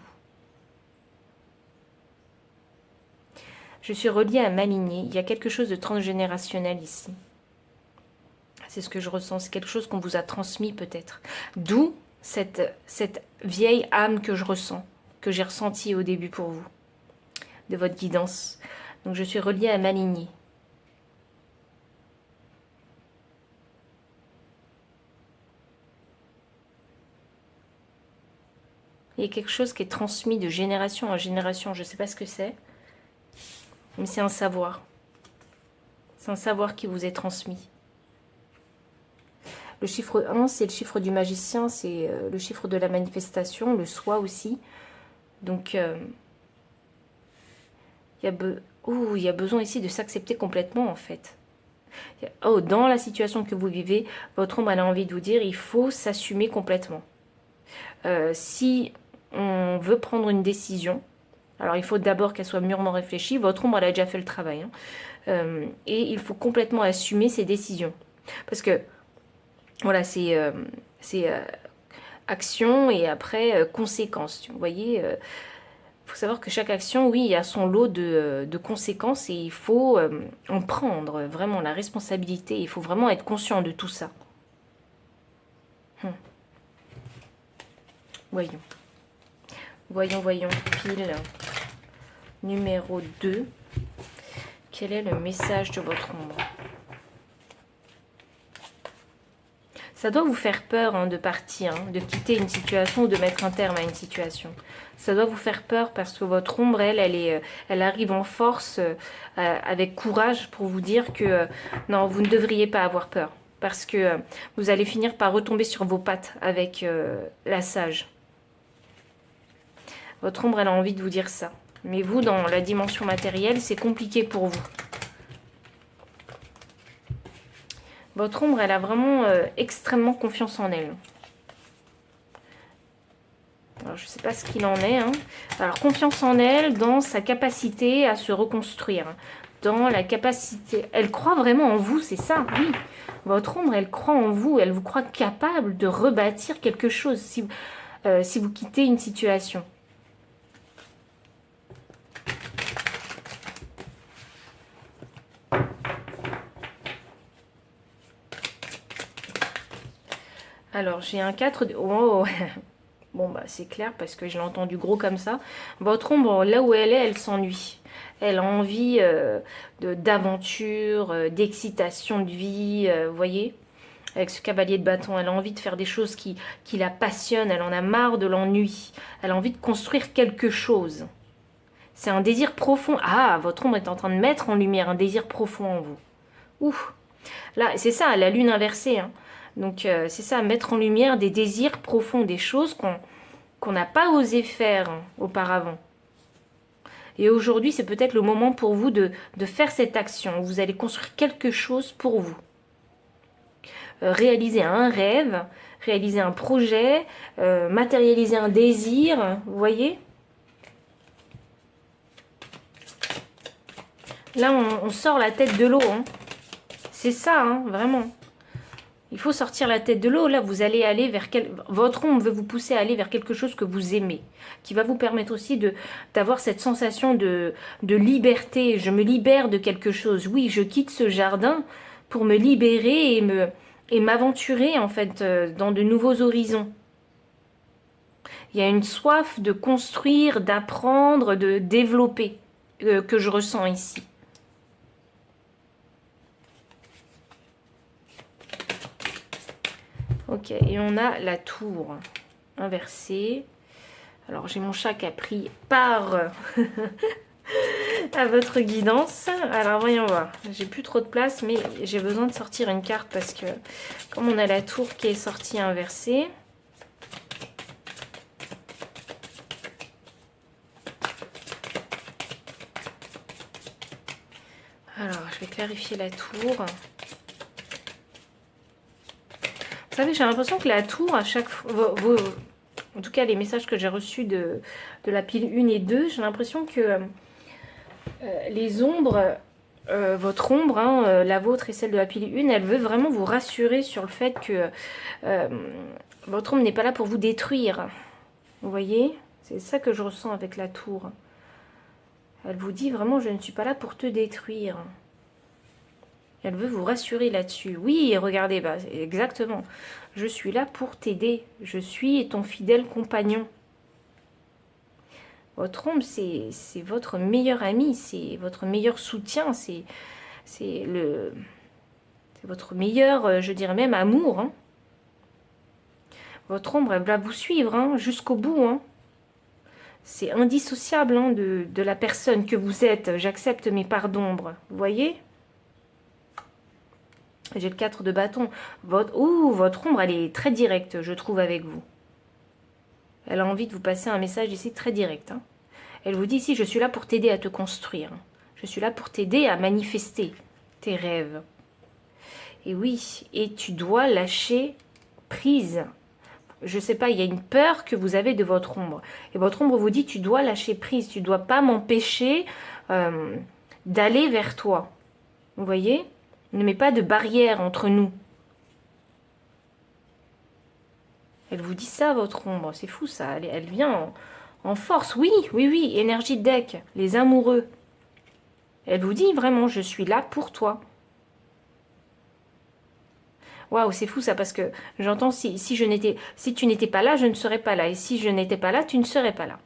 Je suis reliée à ma lignée. Il y a quelque chose de transgénérationnel ici. C'est ce que je ressens. C'est quelque chose qu'on vous a transmis peut-être. D'où cette vieille âme que je ressens, que j'ai ressentie au début pour vous, de votre guidance. Donc je suis reliée à ma lignée. Il y a quelque chose qui est transmis de génération en génération. Je ne sais pas ce que c'est, mais c'est un savoir. C'est un savoir qui vous est transmis. Le chiffre 1, c'est le chiffre du magicien, c'est le chiffre de la manifestation, le soi aussi. Donc, il y a besoin ici de s'accepter complètement, en fait. Oh, dans la situation que vous vivez, votre ombre, elle a envie de vous dire, il faut s'assumer complètement. Si on veut prendre une décision, alors il faut d'abord qu'elle soit mûrement réfléchie. Votre ombre, elle a déjà fait le travail. Et il faut complètement assumer ses décisions. Parce que, voilà, c'est action et après conséquence. Vous voyez, il faut savoir que chaque action, oui, il y a son lot de conséquences et il faut en prendre vraiment la responsabilité. Il faut vraiment être conscient de tout ça. Voyons. Voyons, pile numéro 2. Quel est le message de votre ombre? Ça doit vous faire peur de partir, de quitter une situation ou de mettre un terme à une situation. Ça doit vous faire peur parce que votre ombre, elle arrive en force, avec courage pour vous dire que non, vous ne devriez pas avoir peur. Parce que vous allez finir par retomber sur vos pattes avec la sage. Votre ombre, elle a envie de vous dire ça. Mais vous, dans la dimension matérielle, c'est compliqué pour vous. Votre ombre, elle a vraiment extrêmement confiance en elle. Alors, je ne sais pas ce qu'il en est. Alors, confiance en elle dans sa capacité à se reconstruire. Dans la capacité... Elle croit vraiment en vous, c'est ça, oui. Votre ombre, elle croit en vous. Elle vous croit capable de rebâtir quelque chose si vous quittez une situation. Alors, j'ai un 4 de... Oh. Bon, bah c'est clair parce que je l'ai entendu gros comme ça. Votre ombre, là où elle s'ennuie. Elle a envie d'aventure, d'excitation de vie, vous voyez. Avec ce cavalier de bâton, elle a envie de faire des choses qui la passionnent. Elle en a marre de l'ennui. Elle a envie de construire quelque chose. C'est un désir profond. Ah, votre ombre est en train de mettre en lumière un désir profond en vous. Ouf. Là, c'est ça, la lune inversée, Donc, c'est ça, mettre en lumière des désirs profonds, des choses qu'on n'a pas osé faire auparavant. Et aujourd'hui, c'est peut-être le moment pour vous de faire cette action. Vous allez construire quelque chose pour vous. Réaliser un rêve, réaliser un projet, matérialiser un désir, vous voyez ? Là, on sort la tête de l'eau. C'est ça, vraiment. Il faut sortir la tête de l'eau. Là, vous allez aller vers... Votre ombre veut vous pousser à aller vers quelque chose que vous aimez. Qui va vous permettre aussi d'avoir cette sensation de liberté. Je me libère de quelque chose. Oui, je quitte ce jardin pour me libérer et m'aventurer en fait dans de nouveaux horizons. Il y a une soif de construire, d'apprendre, de développer que je ressens ici. Ok, et on a la tour inversée. Alors j'ai mon chat qui a pris part à votre guidance. Alors voyons voir. J'ai plus trop de place, mais j'ai besoin de sortir une carte parce que comme on a la tour qui est sortie inversée. Alors je vais clarifier la tour. Vous savez, j'ai l'impression que la tour, à chaque fois, en tout cas les messages que j'ai reçus de la pile 1 et 2, j'ai l'impression que les ombres, votre ombre, hein, la vôtre et celle de la pile 1, elle veut vraiment vous rassurer sur le fait que votre ombre n'est pas là pour vous détruire. Vous voyez? C'est ça que je ressens avec la tour. Elle vous dit vraiment, je ne suis pas là pour te détruire. Elle veut vous rassurer là-dessus. Oui, regardez, bah, exactement. Je suis là pour t'aider. Je suis ton fidèle compagnon. Votre ombre, c'est votre meilleur ami, c'est votre meilleur soutien, c'est votre meilleur, je dirais même, amour. Hein. Votre ombre, elle va vous suivre hein, jusqu'au bout. Hein. C'est indissociable hein, de la personne que vous êtes. J'accepte mes parts d'ombre. Vous voyez ? J'ai le 4 de bâton. Votre ombre, elle est très directe, je trouve, avec vous. Elle a envie de vous passer un message ici très direct. Hein. Elle vous dit ici, je suis là pour t'aider à te construire. Je suis là pour t'aider à manifester tes rêves. Et oui, et tu dois lâcher prise. Je ne sais pas, il y a une peur que vous avez de votre ombre. Et votre ombre vous dit, tu dois lâcher prise. Tu ne dois pas m'empêcher d'aller vers toi. Vous voyez ? Ne mets pas de barrière entre nous. Elle vous dit ça, votre ombre. C'est fou, ça. Elle vient en force. Oui, oui, oui. Énergie de deck. Les amoureux. Elle vous dit vraiment, je suis là pour toi. Waouh, c'est fou ça, parce que j'entends si tu n'étais pas là, je ne serais pas là. Et si je n'étais pas là, tu ne serais pas là.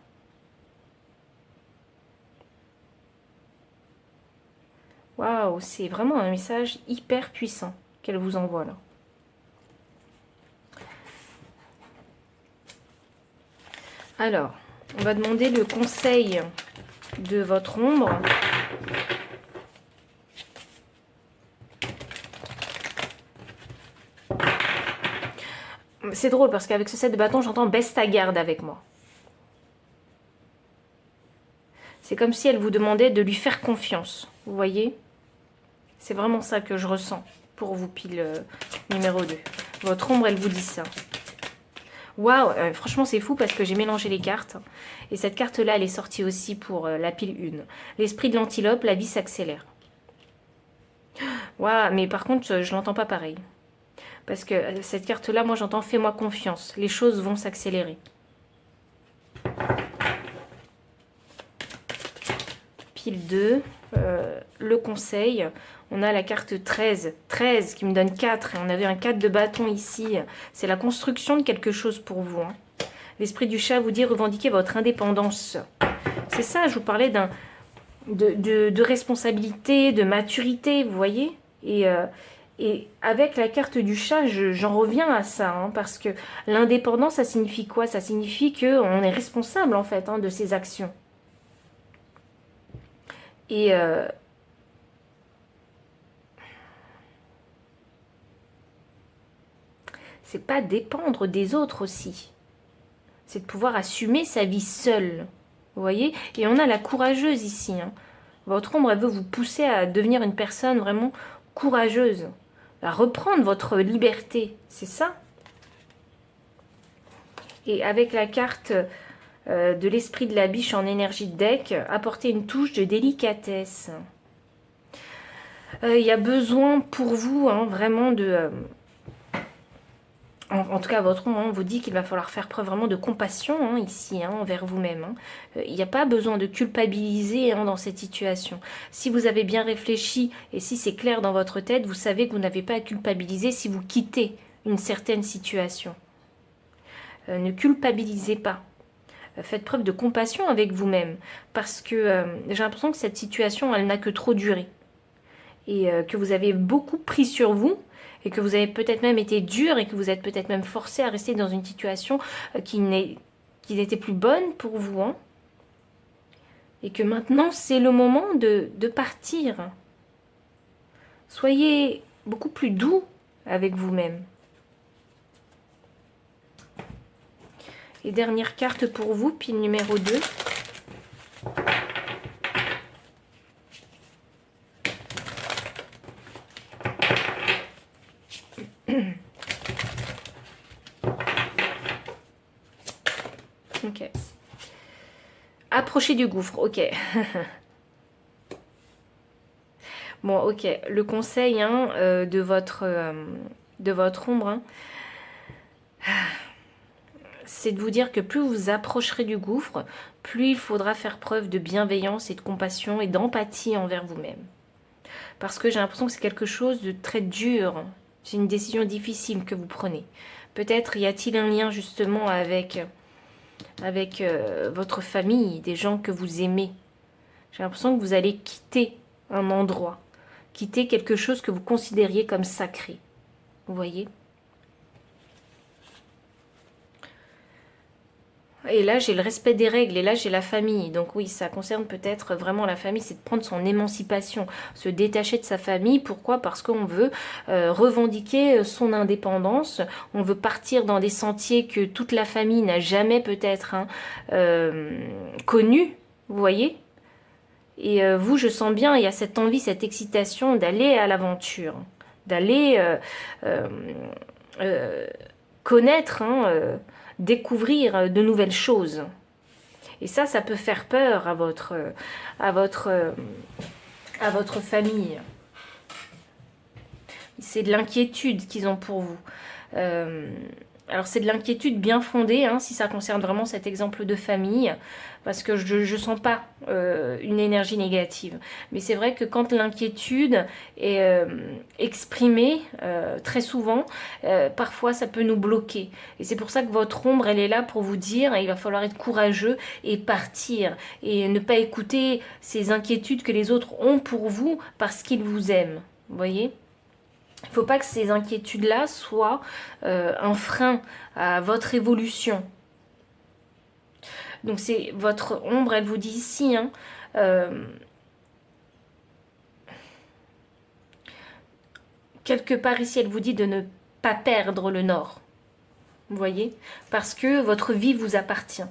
Waouh, c'est vraiment un message hyper puissant qu'elle vous envoie là. Alors, on va demander le conseil de votre ombre. C'est drôle parce qu'avec ce 7 de bâton, j'entends baisse ta garde avec moi. C'est comme si elle vous demandait de lui faire confiance. Vous voyez? C'est vraiment ça que je ressens pour vous, pile numéro 2. Votre ombre, elle vous dit ça. Waouh, franchement, c'est fou parce que j'ai mélangé les cartes. Et cette carte-là, elle est sortie aussi pour la pile 1. L'esprit de l'antilope, la vie s'accélère. Waouh, mais par contre, je l'entends pas pareil. Parce que cette carte-là, moi, j'entends fais-moi confiance. Les choses vont s'accélérer. Pile 2, le conseil. On a la carte 13. 13 qui me donne 4. Et on avait un 4 de bâton ici. C'est la construction de quelque chose pour vous. Hein. L'esprit du chat vous dit revendiquer votre indépendance. C'est ça, je vous parlais de responsabilité, de maturité, vous voyez. Et avec la carte du chat, j'en reviens à ça, hein, parce que l'indépendance, ça signifie quoi? Ça signifie qu'on est responsable, en fait, hein, de ses actions. Et c'est pas dépendre des autres aussi. C'est de pouvoir assumer sa vie seule. Vous voyez? Et on a la courageuse ici. Hein. Votre ombre, elle veut vous pousser à devenir une personne vraiment courageuse. À reprendre votre liberté. C'est ça. Et avec la carte de l'esprit de la biche en énergie de deck, apporter une touche de délicatesse. Il y a besoin pour vous hein, vraiment En tout cas, votre ombre vous dit qu'il va falloir faire preuve vraiment de compassion ici, envers vous-même. Il n'y a pas besoin de culpabiliser dans cette situation. Si vous avez bien réfléchi et si c'est clair dans votre tête, vous savez que vous n'avez pas à culpabiliser si vous quittez une certaine situation. Ne culpabilisez pas. Faites preuve de compassion avec vous-même parce que j'ai l'impression que cette situation, elle n'a que trop duré. Et que vous avez beaucoup pris sur vous et que vous avez peut-être même été dur et que vous êtes peut-être même forcé à rester dans une situation qui n'était plus bonne pour vous. Et que maintenant, c'est le moment de partir. Soyez beaucoup plus doux avec vous-même. Et dernière carte pour vous, pile numéro 2. Ok. Approchez du gouffre, ok. Bon, ok. Le conseil de votre ombre, c'est de vous dire que plus vous approcherez du gouffre, plus il faudra faire preuve de bienveillance et de compassion et d'empathie envers vous-même. Parce que j'ai l'impression que c'est quelque chose de très dur. C'est une décision difficile que vous prenez. Peut-être y a-t-il un lien justement avec votre famille, des gens que vous aimez. J'ai l'impression que vous allez quitter un endroit, quitter quelque chose que vous considériez comme sacré. Vous voyez ? Et là, j'ai le respect des règles, et là, j'ai la famille. Donc oui, ça concerne peut-être vraiment la famille, c'est de prendre son émancipation, se détacher de sa famille. Pourquoi? Parce qu'on veut revendiquer son indépendance, on veut partir dans des sentiers que toute la famille n'a jamais peut-être connus, vous voyez? Et vous, je sens bien, il y a cette envie, cette excitation d'aller à l'aventure, d'aller connaître, découvrir de nouvelles choses. Et ça peut faire peur à votre famille. C'est de l'inquiétude qu'ils ont pour vous. Alors c'est de l'inquiétude bien fondée, si ça concerne vraiment cet exemple de famille, parce que je ne sens pas une énergie négative. Mais c'est vrai que quand l'inquiétude est exprimée très souvent, parfois ça peut nous bloquer. Et c'est pour ça que votre ombre, elle est là pour vous dire, il va falloir être courageux et partir. Et ne pas écouter ces inquiétudes que les autres ont pour vous parce qu'ils vous aiment. Vous voyez ? Il ne faut pas que ces inquiétudes-là soient un frein à votre évolution. Donc c'est votre ombre, elle vous dit ici, quelque part ici, elle vous dit de ne pas perdre le nord. Vous voyez? Parce que votre vie vous appartient.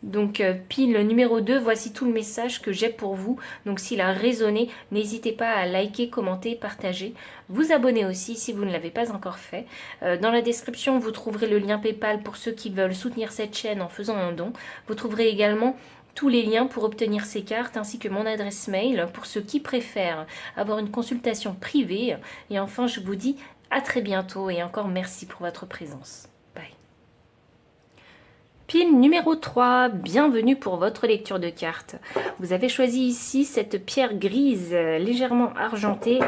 Donc pile numéro 2, voici tout le message que j'ai pour vous. Donc s'il a résonné, n'hésitez pas à liker, commenter, partager. Vous abonner aussi si vous ne l'avez pas encore fait. Dans la description, vous trouverez le lien PayPal pour ceux qui veulent soutenir cette chaîne en faisant un don. Vous trouverez également tous les liens pour obtenir ces cartes ainsi que mon adresse mail pour ceux qui préfèrent avoir une consultation privée. Et enfin, je vous dis à très bientôt et encore merci pour votre présence. Bye. Pile numéro 3, bienvenue pour votre lecture de cartes. Vous avez choisi ici cette pierre grise légèrement argentée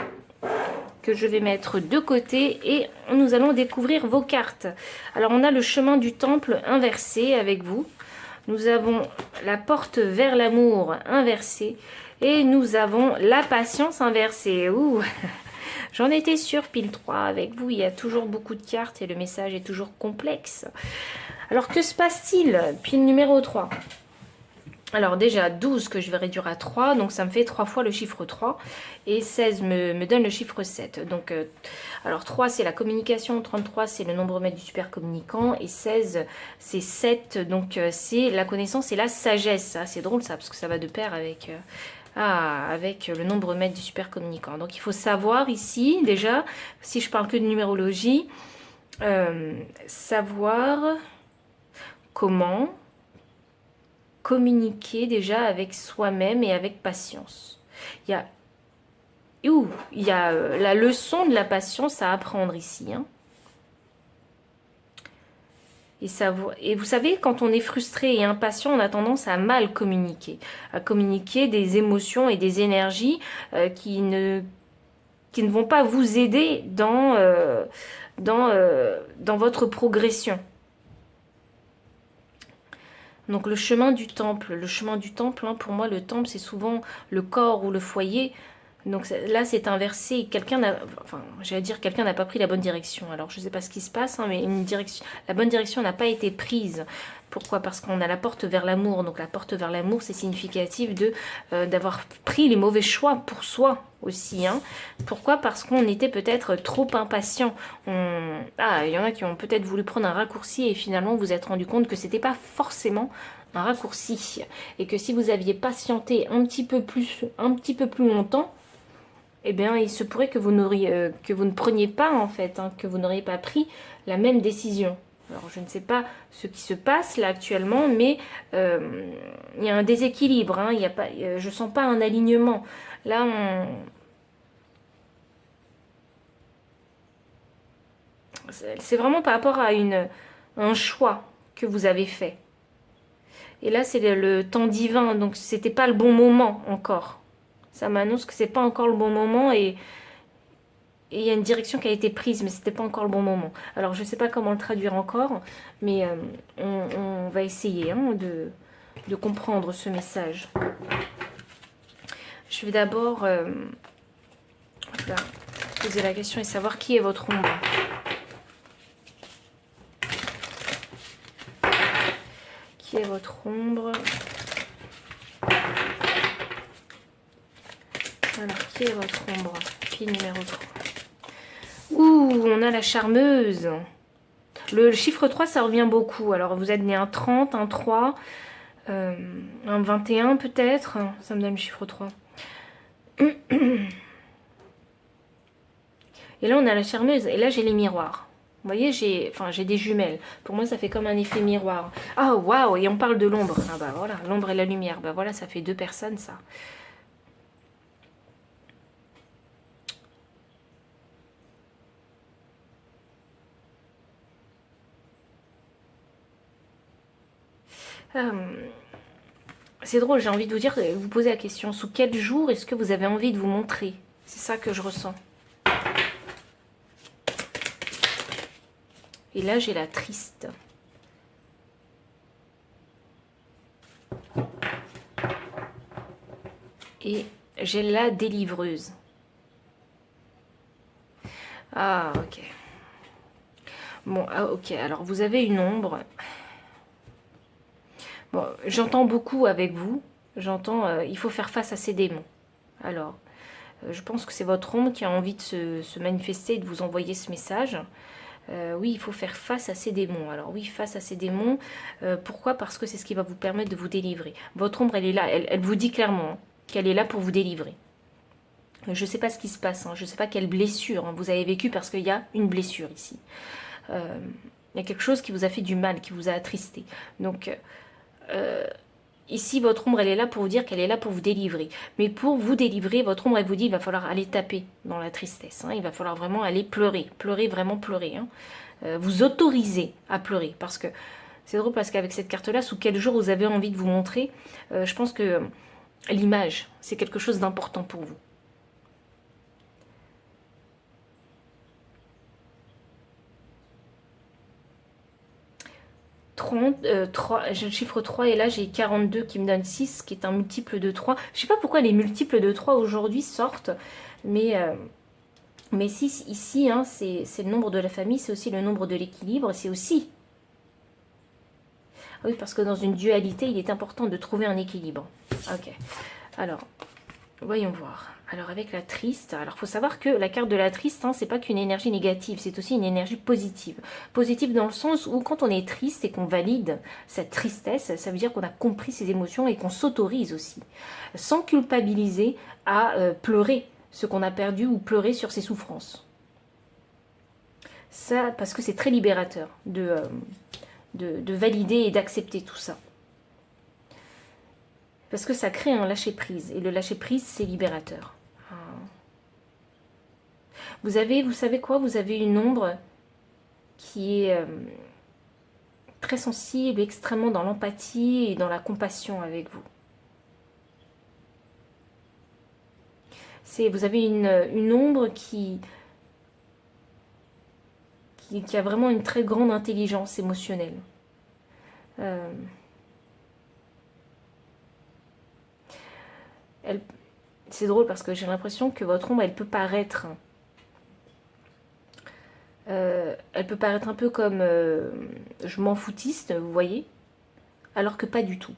que je vais mettre de côté et nous allons découvrir vos cartes. Alors on a le chemin du temple inversé avec vous. Nous avons la porte vers l'amour inversée et nous avons la patience inversée. Ouh. J'en étais sûre, pile 3 avec vous. Il y a toujours beaucoup de cartes et le message est toujours complexe. Alors, que se passe-t-il? Pile numéro 3. Alors déjà, 12 que je vais réduire à 3. Donc, ça me fait 3 fois le chiffre 3. Et 16 me donne le chiffre 7. Donc, alors 3, c'est la communication. 33, c'est le nombre mètre du super communicant. Et 16, c'est 7. Donc, c'est la connaissance et la sagesse. C'est drôle ça, parce que ça va de pair avec... avec le nombre mètre du super communicant. Donc il faut savoir ici, déjà, si je parle que de numérologie, savoir comment communiquer déjà avec soi-même et avec patience. Il y a ouh, il y a la leçon de la patience à apprendre ici. Hein. Et vous savez, quand on est frustré et impatient, on a tendance à mal communiquer. À communiquer des émotions et des énergies qui ne vont pas vous aider dans votre progression. Donc le chemin du temple, hein, pour moi le temple c'est souvent le corps ou le foyer. Donc là c'est inversé, quelqu'un n'a pas pris la bonne direction. Alors je ne sais pas ce qui se passe, hein, mais la bonne direction n'a pas été prise. Pourquoi? Parce qu'on a la porte vers l'amour. Donc la porte vers l'amour c'est significatif d'avoir pris les mauvais choix pour soi aussi. Hein. Pourquoi? Parce qu'on était peut-être trop impatient. Il y en a qui ont peut-être voulu prendre un raccourci et finalement vous vous êtes rendu compte que c'était pas forcément un raccourci. Et que si vous aviez patienté un petit peu plus longtemps, eh bien, il se pourrait que vous ne preniez pas, en fait, hein, que vous n'auriez pas pris la même décision. Alors, je ne sais pas ce qui se passe là actuellement, mais il y a un déséquilibre. Hein, il y a pas, je ne sens pas un alignement. Là, c'est vraiment par rapport à un choix que vous avez fait. Et là, c'est le temps divin, donc c'était pas le bon moment encore. Ça m'annonce que c'est pas encore le bon moment et il y a une direction qui a été prise, mais c'était pas encore le bon moment. Alors je sais pas comment le traduire encore, mais on va essayer hein, de comprendre ce message. Je vais d'abord poser la question et savoir qui est votre ombre. Qui est votre ombre? Alors, qui est votre ombre? Pile numéro 3. Ouh, on a la charmeuse. Le chiffre 3, ça revient beaucoup. Alors, vous êtes né un 30, un 3, un 21 peut-être. Ça me donne le chiffre 3. Et là, on a la charmeuse. Et là, j'ai les miroirs. Vous voyez, j'ai des jumelles. Pour moi, ça fait comme un effet miroir. Ah, waouh! Et on parle de l'ombre. Ah bah voilà, l'ombre et la lumière. Bah voilà, ça fait 2 personnes, ça. C'est drôle, j'ai envie de vous poser la question. Sous quel jour est-ce que vous avez envie de vous montrer? C'est ça que je ressens. Et là, j'ai la triste. Et j'ai la délivreuse. Ah, ok. Bon, ok. Alors, vous avez une ombre. Bon, j'entends beaucoup avec vous. J'entends, il faut faire face à ces démons. Alors, je pense que c'est votre ombre qui a envie de se manifester et de vous envoyer ce message. Oui, il faut faire face à ces démons. Alors oui, face à ces démons. Pourquoi? Parce que c'est ce qui va vous permettre de vous délivrer. Votre ombre, elle est là. Elle vous dit clairement hein, qu'elle est là pour vous délivrer. Je ne sais pas ce qui se passe. Hein, je ne sais pas quelle blessure hein, vous avez vécue parce qu'il y a une blessure ici. Il y a quelque chose qui vous a fait du mal, qui vous a attristé. Donc, ici, votre ombre, elle est là pour vous dire qu'elle est là pour vous délivrer. Mais pour vous délivrer, votre ombre, elle vous dit, il va falloir aller taper dans la tristesse. Hein, il va falloir vraiment aller pleurer. Pleurer, vraiment pleurer. Hein. Vous autoriser à pleurer. Parce que, c'est drôle parce qu'avec cette carte-là, sous quel jour vous avez envie de vous montrer, je pense que l'image, c'est quelque chose d'important pour vous. J'ai le chiffre 3 et là j'ai 42 qui me donne 6 qui est un multiple de 3. Je sais pas pourquoi les multiples de 3 aujourd'hui sortent, mais 6 ici, hein, c'est le nombre de la famille, c'est aussi le nombre de l'équilibre, c'est aussi... Ah oui, parce que dans une dualité, il est important de trouver un équilibre. Ok, alors, voyons voir. Alors avec la triste, alors il faut savoir que la carte de la triste, hein, c'est pas qu'une énergie négative, c'est aussi une énergie positive. Positive dans le sens où quand on est triste et qu'on valide cette tristesse, ça veut dire qu'on a compris ses émotions et qu'on s'autorise aussi, sans culpabiliser à pleurer ce qu'on a perdu ou pleurer sur ses souffrances. Ça, parce que c'est très libérateur de valider et d'accepter tout ça. Parce que ça crée un lâcher-prise. Et le lâcher-prise, c'est libérateur. Vous savez quoi? Vous avez une ombre qui est très sensible, extrêmement dans l'empathie et dans la compassion avec vous. Vous avez une ombre qui a vraiment une très grande intelligence émotionnelle. C'est drôle parce que j'ai l'impression que votre ombre, elle peut paraître un peu comme je m'en foutiste, vous voyez, alors que pas du tout.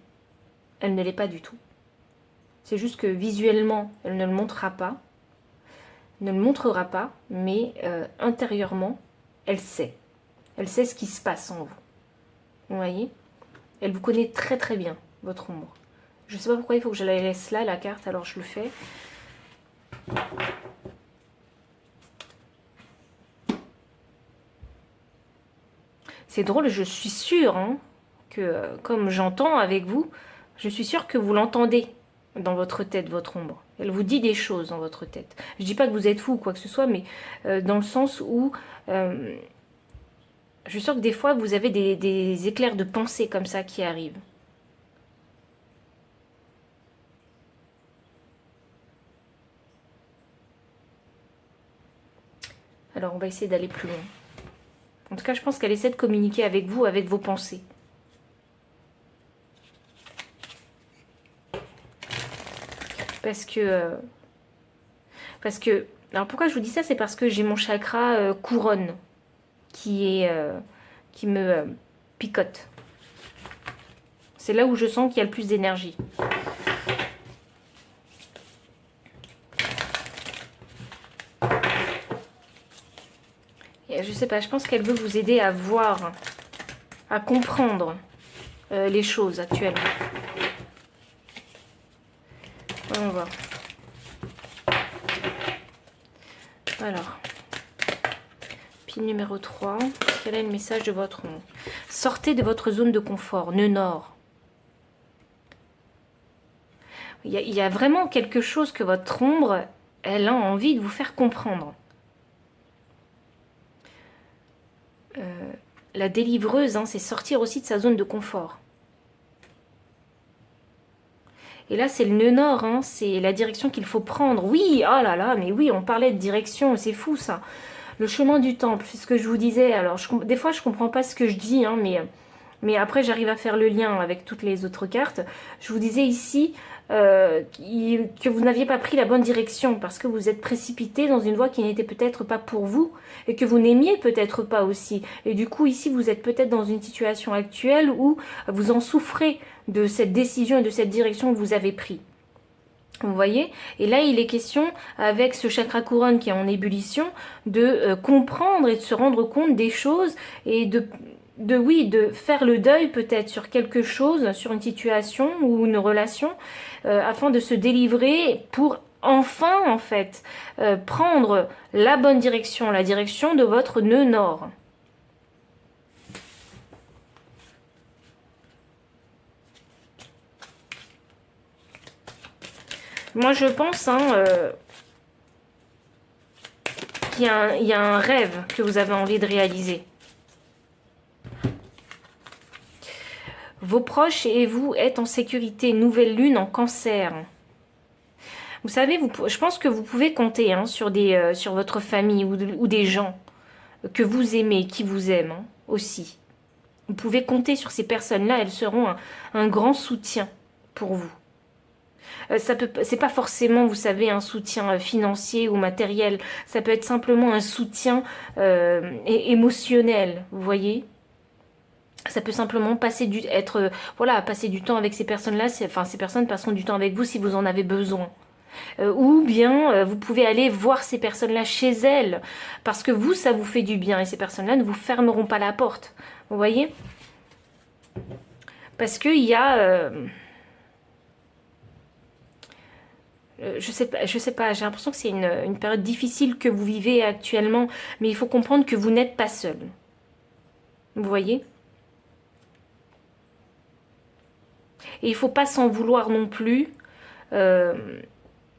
Elle ne l'est pas du tout. C'est juste que visuellement, elle ne le montrera pas, mais intérieurement, elle sait. Elle sait ce qui se passe en vous. Vous voyez? Elle vous connaît très très bien, votre ombre. Je ne sais pas pourquoi il faut que je la laisse là, la carte, alors je le fais. C'est drôle, je suis sûre que, comme j'entends avec vous, je suis sûre que vous l'entendez dans votre tête, votre ombre. Elle vous dit des choses dans votre tête. Je ne dis pas que vous êtes fou ou quoi que ce soit, mais dans le sens où je sens que des fois, vous avez des éclairs de pensée comme ça qui arrivent. Alors, on va essayer d'aller plus loin. En tout cas, je pense qu'elle essaie de communiquer avec vous, avec vos pensées. Parce que... alors, pourquoi je vous dis ça? C'est parce que j'ai mon chakra couronne qui me picote. C'est là où je sens qu'il y a le plus d'énergie. Je sais pas, je pense qu'elle veut vous aider à voir, à comprendre les choses actuellement. Voyons voir. Alors, pile numéro 3. Quel est le message de votre ombre? Sortez de votre zone de confort, nœud nord. Il y a vraiment quelque chose que votre ombre, elle a envie de vous faire comprendre. La délivreuse, c'est sortir aussi de sa zone de confort. Et là, c'est le nœud nord, c'est la direction qu'il faut prendre. Oui, oh là là, mais oui, on parlait de direction, c'est fou ça. Le chemin du temple, c'est ce que je vous disais. Alors, des fois, je comprends pas ce que je dis, mais après, j'arrive à faire le lien avec toutes les autres cartes. Je vous disais ici que vous n'aviez pas pris la bonne direction parce que vous êtes précipité dans une voie qui n'était peut-être pas pour vous et que vous n'aimiez peut-être pas aussi. Et du coup, ici, vous êtes peut-être dans une situation actuelle où vous en souffrez de cette décision et de cette direction que vous avez prise. Vous voyez? Et là, il est question, avec ce chakra couronne qui est en ébullition, de comprendre et de se rendre compte des choses et de faire le deuil peut-être sur quelque chose, sur une situation ou une relation, afin de se délivrer pour enfin, en fait, prendre la bonne direction, la direction de votre nœud nord. Moi, je pense qu'il y a un rêve que vous avez envie de réaliser. Vos proches et vous êtes en sécurité. Nouvelle lune en Cancer. Vous savez, je pense que vous pouvez compter sur votre famille ou des gens que vous aimez, qui vous aiment aussi. Vous pouvez compter sur ces personnes-là. Elles seront un grand soutien pour vous. C'est pas forcément, vous savez, un soutien financier ou matériel. Ça peut être simplement un soutien émotionnel, vous voyez. Ça peut simplement passer du temps avec ces personnes-là. Enfin, ces personnes passeront du temps avec vous si vous en avez besoin. Ou bien vous pouvez aller voir ces personnes-là chez elles parce que vous, ça vous fait du bien et ces personnes-là ne vous fermeront pas la porte. Vous voyez? Parce qu'il y a... je sais pas, j'ai l'impression que c'est une période difficile que vous vivez actuellement, mais il faut comprendre que vous n'êtes pas seul. Vous voyez? Et il ne faut pas s'en vouloir non plus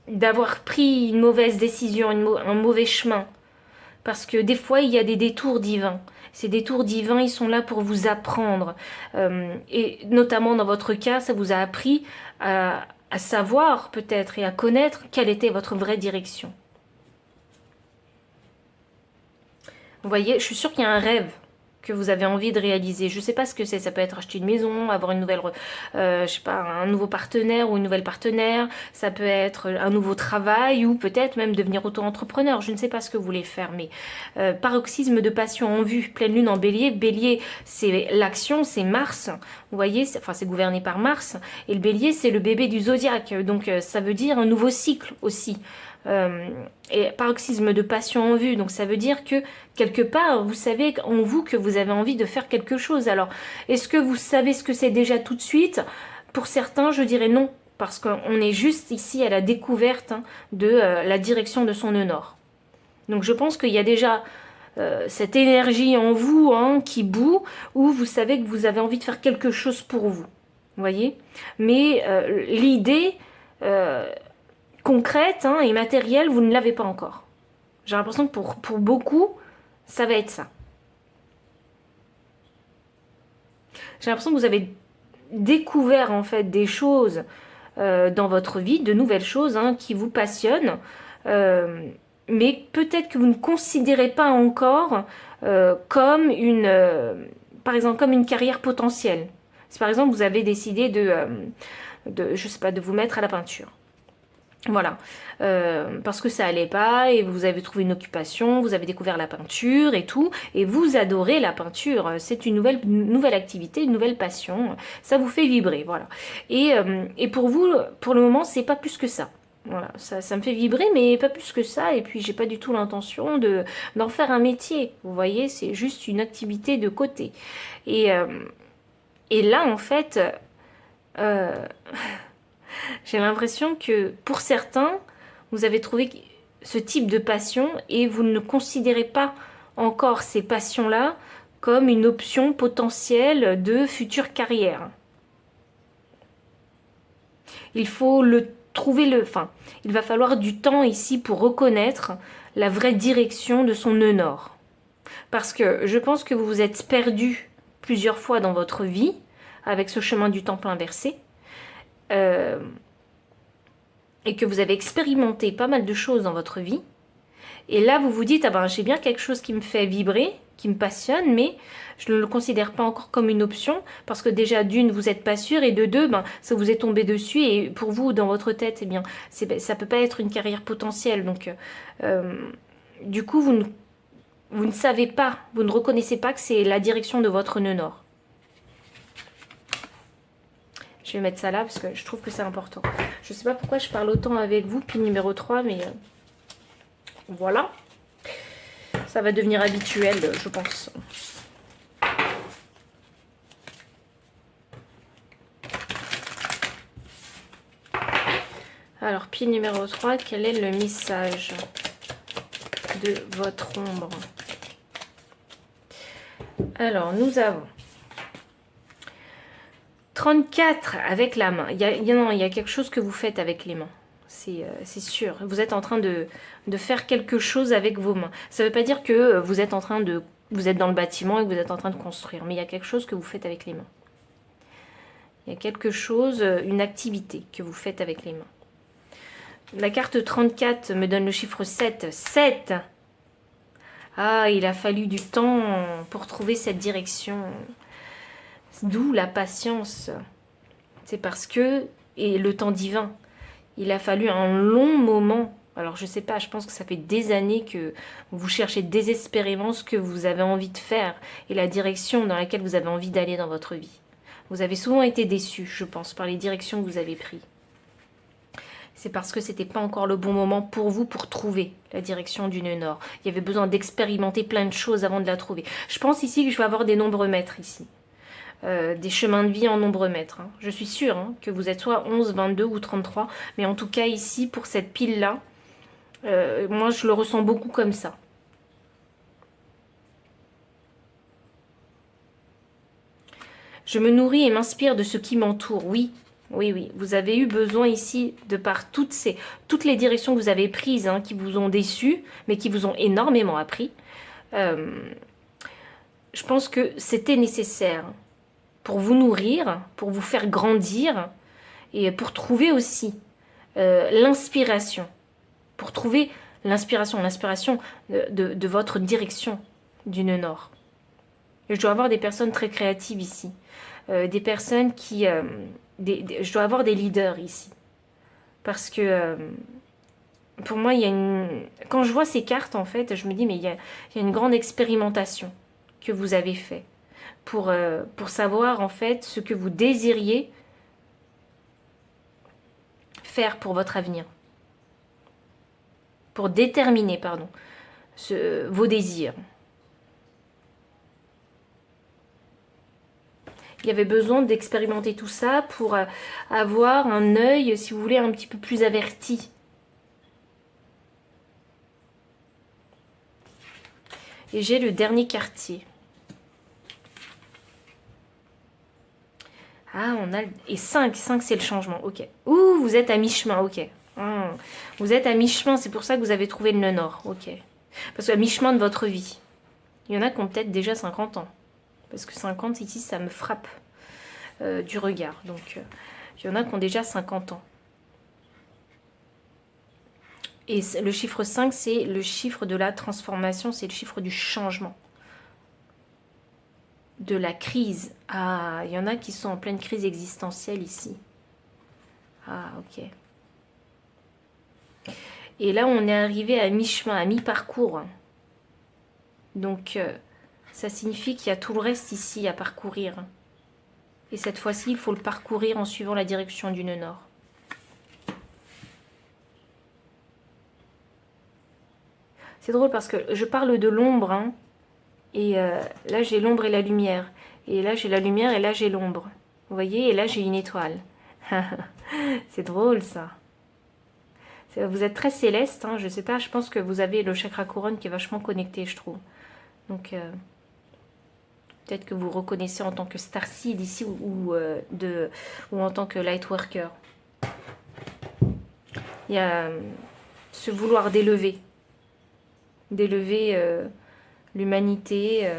d'avoir pris une mauvaise décision, un mauvais chemin. Parce que des fois, il y a des détours divins. Ces détours divins, ils sont là pour vous apprendre. Et notamment dans votre cas, ça vous a appris à savoir peut-être et à connaître quelle était votre vraie direction. Vous voyez, je suis sûre qu'il y a un rêve que vous avez envie de réaliser. Je ne sais pas ce que c'est. Ça peut être acheter une maison, avoir une nouvelle, je sais pas, un nouveau partenaire ou une nouvelle partenaire. Ça peut être un nouveau travail ou peut-être même devenir auto-entrepreneur. Je ne sais pas ce que vous voulez faire, mais paroxysme de passion en vue, pleine lune en bélier. Bélier, c'est l'action, c'est Mars. Vous voyez, enfin c'est gouverné par Mars. Et le bélier, c'est le bébé du zodiaque. Donc ça veut dire un nouveau cycle aussi. Et paroxysme de passion en vue, donc ça veut dire que quelque part vous savez en vous que vous avez envie de faire quelque chose. Alors est-ce que vous savez ce que c'est déjà tout de suite? Pour certains je dirais non, parce qu'on est juste ici à la découverte de la direction de son nœud nord. Donc je pense qu'il y a déjà cette énergie en vous qui bout, où vous savez que vous avez envie de faire quelque chose pour vous, voyez. Mais l'idée concrète et matérielle, vous ne l'avez pas encore. J'ai l'impression que pour beaucoup, ça va être ça. J'ai l'impression que vous avez découvert en fait des choses dans votre vie, de nouvelles choses qui vous passionnent, mais peut-être que vous ne considérez pas encore comme par exemple, comme une carrière potentielle. Si par exemple vous avez décidé je sais pas, de vous mettre à la peinture. Voilà, parce que ça allait pas et vous avez trouvé une occupation, vous avez découvert la peinture et tout, et vous adorez la peinture, c'est une nouvelle activité, une nouvelle passion, ça vous fait vibrer, voilà. Et pour vous, pour le moment, c'est pas plus que ça. Voilà, ça me fait vibrer, mais pas plus que ça, et puis j'ai pas du tout l'intention d'en faire un métier, vous voyez, c'est juste une activité de côté. Et là, en fait... j'ai l'impression que pour certains, vous avez trouvé ce type de passion et vous ne considérez pas encore ces passions-là comme une option potentielle de future carrière. Il faut il va falloir du temps ici pour reconnaître la vraie direction de son nœud nord. Parce que je pense que vous vous êtes perdu plusieurs fois dans votre vie avec ce chemin du temple inversé. Et que vous avez expérimenté pas mal de choses dans votre vie, et là vous vous dites, ah ben j'ai bien quelque chose qui me fait vibrer, qui me passionne, mais je ne le considère pas encore comme une option, parce que déjà d'une, vous n'êtes pas sûr, et de deux, ça vous est tombé dessus, et pour vous, dans votre tête, eh bien, ça peut pas être une carrière potentielle, donc du coup, vous ne savez pas, vous ne reconnaissez pas que c'est la direction de votre nœud nord. Je vais mettre ça là parce que je trouve que c'est important. Je ne sais pas pourquoi je parle autant avec vous, puis numéro 3, mais voilà. Ça va devenir habituel, je pense. Alors, pile numéro 3, quel est le message de votre ombre? Alors, nous avons 34 avec la main. Il y a quelque chose que vous faites avec les mains. C'est sûr. Vous êtes en train de faire quelque chose avec vos mains. Ça ne veut pas dire que vous êtes dans le bâtiment et que vous êtes en train de construire. Mais il y a quelque chose que vous faites avec les mains. Il y a quelque chose, une activité que vous faites avec les mains. La carte 34 me donne le chiffre 7. 7! Ah, il a fallu du temps pour trouver cette direction. D'où la patience. C'est parce que, et le temps divin, il a fallu un long moment. Alors je sais pas, je pense que ça fait des années que vous cherchez désespérément ce que vous avez envie de faire et la direction dans laquelle vous avez envie d'aller dans votre vie. Vous avez souvent été déçus, je pense, par les directions que vous avez prises. C'est parce que c'était pas encore le bon moment pour vous pour trouver la direction du nœud nord. Il y avait besoin d'expérimenter plein de choses avant de la trouver. Je pense ici que je vais avoir des nombres maîtres ici. Des chemins de vie en nombre mètres. Je suis sûre que vous êtes soit 11, 22 ou 33, mais en tout cas ici, pour cette pile-là, moi je le ressens beaucoup comme ça. Je me nourris et m'inspire de ce qui m'entoure, oui, Oui, oui, vous avez eu besoin ici, de par toutes les directions que vous avez prises, hein, qui vous ont déçu, mais qui vous ont énormément appris. Je pense que c'était nécessaire pour vous nourrir, pour vous faire grandir, et pour trouver aussi l'inspiration, pour trouver l'inspiration de votre direction d'une Nord. Je dois avoir des personnes très créatives ici, des personnes qui... je dois avoir des leaders ici. Parce que pour moi, il y a quand je vois ces cartes, en fait, je me dis, mais il y a une grande expérimentation que vous avez fait pour savoir, en fait, ce que vous désiriez faire pour votre avenir. Pour déterminer, pardon, vos désirs. Il y avait besoin d'expérimenter tout ça pour avoir un œil, si vous voulez, un petit peu plus averti. Et j'ai le dernier quartier. Ah, on a... Et 5 c'est le changement, ok. Ouh, vous êtes à mi-chemin, ok. Vous êtes à mi-chemin, c'est pour ça que vous avez trouvé le nœud nord, ok. Parce qu'à mi-chemin de votre vie. Il y en a qui ont peut-être déjà 50 ans. Parce que 50, ici, ça me frappe du regard. Donc, il y en a qui ont déjà 50 ans. Et le chiffre 5, c'est le chiffre de la transformation, c'est le chiffre du changement. De la crise. Ah, il y en a qui sont en pleine crise existentielle ici. Ah, ok. Et là, on est arrivé à mi-chemin, à mi-parcours. Donc, ça signifie qu'il y a tout le reste ici à parcourir. Et cette fois-ci, il faut le parcourir en suivant la direction du nœud nord. C'est drôle parce que je parle de l'ombre, hein, et là j'ai l'ombre et la lumière. Et là j'ai la lumière et là j'ai l'ombre. Vous voyez, et là j'ai une étoile. C'est drôle ça. Vous êtes très céleste, hein, je sais pas, je pense que vous avez le chakra couronne qui est vachement connecté, je trouve. Donc peut-être que vous reconnaissez en tant que starseed ici ou en tant que lightworker. Il y a ce vouloir d'élever l'humanité,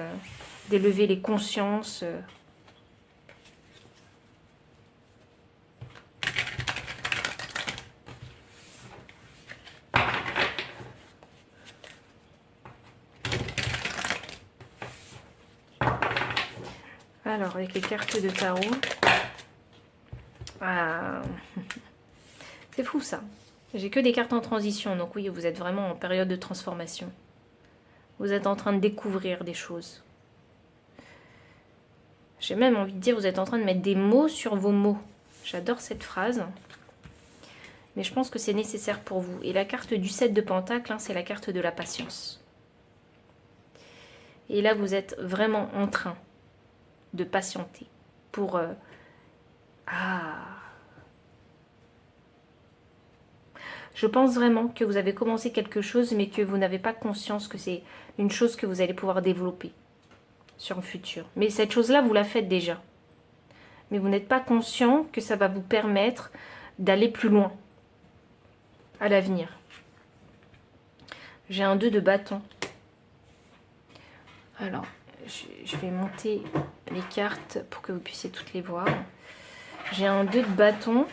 d'élever les consciences. Alors, avec les cartes de tarot, c'est fou ça. J'ai que des cartes en transition, donc oui, vous êtes vraiment en période de transformation. Vous êtes en train de découvrir des choses. J'ai même envie de dire, vous êtes en train de mettre des mots sur vos mots. J'adore cette phrase. Mais je pense que c'est nécessaire pour vous. Et la carte du 7 de Pentacle, hein, c'est la carte de la patience. Et là, vous êtes vraiment en train de patienter pour... Je pense vraiment que vous avez commencé quelque chose, mais que vous n'avez pas conscience que c'est une chose que vous allez pouvoir développer sur le futur. Mais cette chose-là, vous la faites déjà. Mais vous n'êtes pas conscient que ça va vous permettre d'aller plus loin à l'avenir. J'ai un 2 de bâton. Alors, je vais monter les cartes pour que vous puissiez toutes les voir. J'ai un 2 de bâton.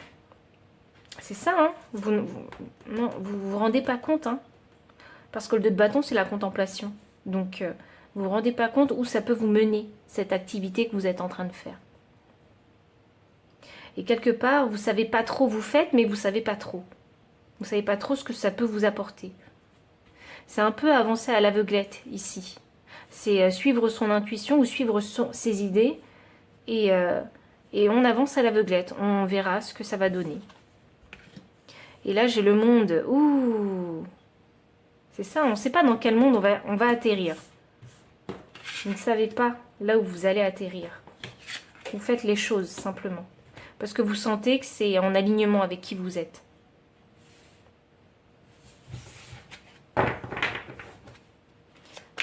C'est ça, hein, vous rendez pas compte, hein, parce que le 2 de bâton, c'est la contemplation. Donc, vous vous rendez pas compte où ça peut vous mener, cette activité que vous êtes en train de faire. Et quelque part, vous savez pas trop, vous faites, mais vous savez pas trop. Vous savez pas trop ce que ça peut vous apporter. C'est un peu avancer à l'aveuglette, ici. C'est suivre son intuition ou suivre ses idées, et on avance à l'aveuglette. On verra ce que ça va donner. Et là, j'ai le monde. Ouh! C'est ça, on ne sait pas dans quel monde on va atterrir. Vous ne savez pas là où vous allez atterrir. Vous faites les choses, simplement. Parce que vous sentez que c'est en alignement avec qui vous êtes.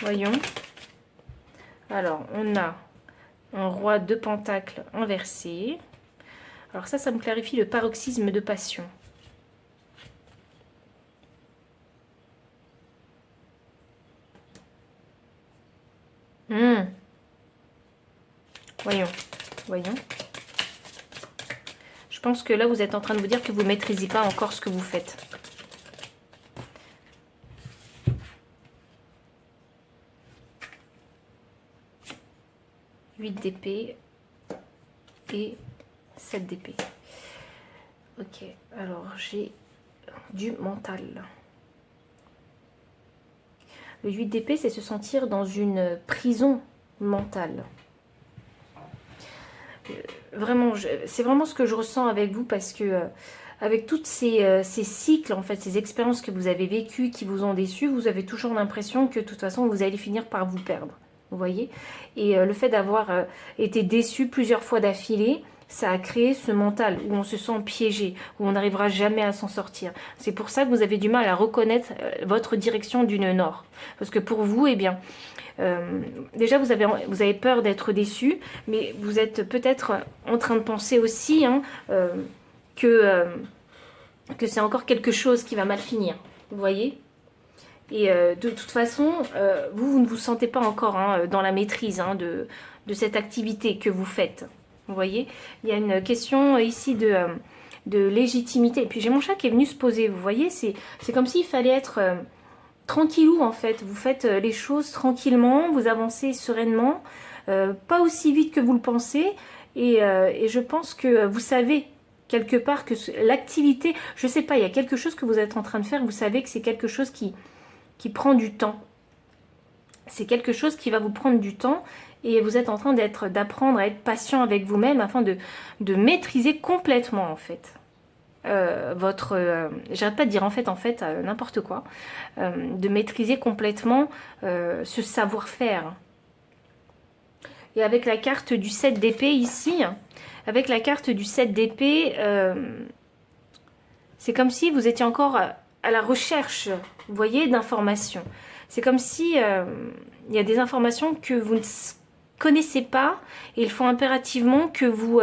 Voyons. Alors, on a un roi de pentacle inversé. Alors ça me clarifie le paroxysme de passion. Voyons, voyons. Je pense que là, vous êtes en train de vous dire que vous ne maîtrisez pas encore ce que vous faites. Huit d'épée et 7 d'épée. Ok, alors j'ai du mental. Le 8 d'épée, c'est se sentir dans une prison mentale. Vraiment, c'est vraiment ce que je ressens avec vous parce que avec toutes ces cycles, en fait, ces expériences que vous avez vécues, qui vous ont déçu, vous avez toujours l'impression que de toute façon, vous allez finir par vous perdre. Vous voyez? Et le fait d'avoir été déçu plusieurs fois d'affilée, ça a créé ce mental où on se sent piégé, où on n'arrivera jamais à s'en sortir. C'est pour ça que vous avez du mal à reconnaître votre direction du nord. Parce que pour vous, eh bien, déjà vous avez peur d'être déçu, mais vous êtes peut-être en train de penser aussi que c'est encore quelque chose qui va mal finir. Vous voyez? Et de toute façon, vous ne vous sentez pas encore dans la maîtrise de cette activité que vous faites. Vous voyez, il y a une question ici de légitimité. Et puis j'ai mon chat qui est venu se poser. Vous voyez, c'est comme s'il fallait être tranquillou en fait. Vous faites les choses tranquillement, vous avancez sereinement, pas aussi vite que vous le pensez. Et je pense que vous savez quelque part que l'activité, je sais pas, il y a quelque chose que vous êtes en train de faire. Vous savez que c'est quelque chose qui prend du temps. C'est quelque chose qui va vous prendre du temps. Et vous êtes en train d'apprendre à être patient avec vous-même afin de maîtriser complètement en fait j'arrête pas de dire en fait n'importe quoi, de maîtriser complètement ce savoir-faire. Et avec la carte du 7 d'épée ici, avec la carte du 7 d'épée, c'est comme si vous étiez encore à la recherche, vous voyez, d'informations. C'est comme si il y a des informations que vous ne connaissez pas et il faut impérativement que vous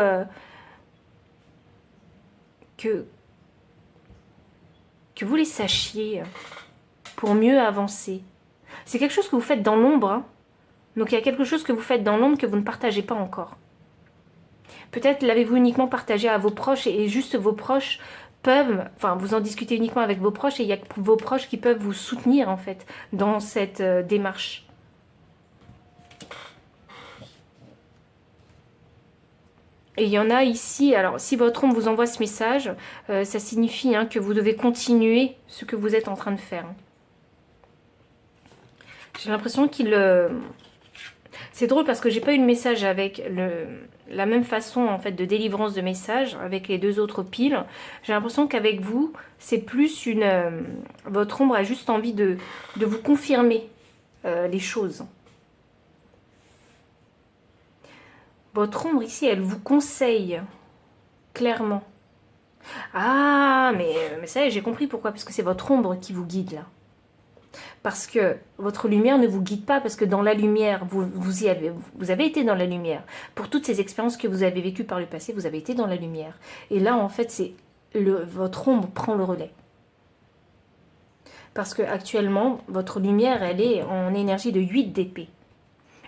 que vous les sachiez pour mieux avancer. C'est quelque chose que vous faites dans l'ombre. Hein. Donc il y a quelque chose que vous faites dans l'ombre que vous ne partagez pas encore. Peut-être l'avez-vous uniquement partagé à vos proches et juste vos proches peuvent, enfin vous en discutez uniquement avec vos proches et il y a vos proches qui peuvent vous soutenir en fait dans cette démarche. Et il y en a ici, alors si votre ombre vous envoie ce message, ça signifie que vous devez continuer ce que vous êtes en train de faire. J'ai l'impression qu'il... C'est drôle parce que j'ai pas eu le message avec la même façon en fait de délivrance de message avec les deux autres piles. J'ai l'impression qu'avec vous, c'est plus votre ombre a juste envie de vous confirmer les choses. Votre ombre ici, elle vous conseille, clairement. Ah, mais ça y est, j'ai compris pourquoi. Parce que c'est votre ombre qui vous guide, là. Parce que votre lumière ne vous guide pas, parce que dans la lumière, vous avez été dans la lumière. Pour toutes ces expériences que vous avez vécues par le passé, vous avez été dans la lumière. Et là, en fait, c'est votre ombre prend le relais. Parce que actuellement, votre lumière, elle est en énergie de 8 d'épée.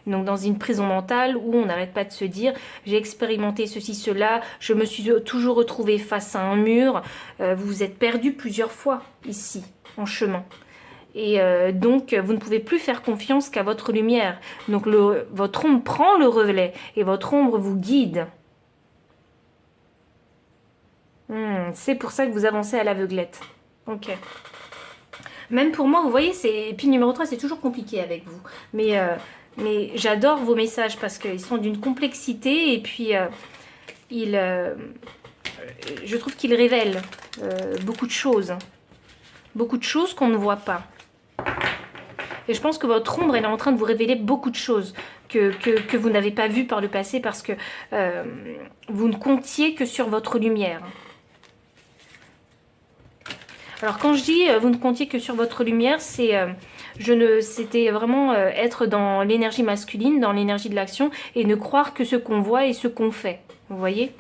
Donc dans une prison mentale où on n'arrête pas de se dire j'ai expérimenté ceci, cela, je me suis toujours retrouvée face à un mur. Vous vous êtes perdu plusieurs fois ici, en chemin. Et donc vous ne pouvez plus faire confiance qu'à votre lumière. Donc votre ombre prend le relais et votre ombre vous guide. C'est pour ça que vous avancez à l'aveuglette. Ok. Même pour moi, vous voyez, pile numéro 3, c'est toujours compliqué avec vous. Mais j'adore vos messages parce qu'ils sont d'une complexité et puis je trouve qu'ils révèlent beaucoup de choses. Beaucoup de choses qu'on ne voit pas. Et je pense que votre ombre, elle est en train de vous révéler beaucoup de choses que vous n'avez pas vues par le passé parce que vous ne comptiez que sur votre lumière. Alors quand je dis vous ne comptiez que sur votre lumière, c'était vraiment être dans l'énergie masculine, dans l'énergie de l'action et ne croire que ce qu'on voit et ce qu'on fait. Vous voyez ?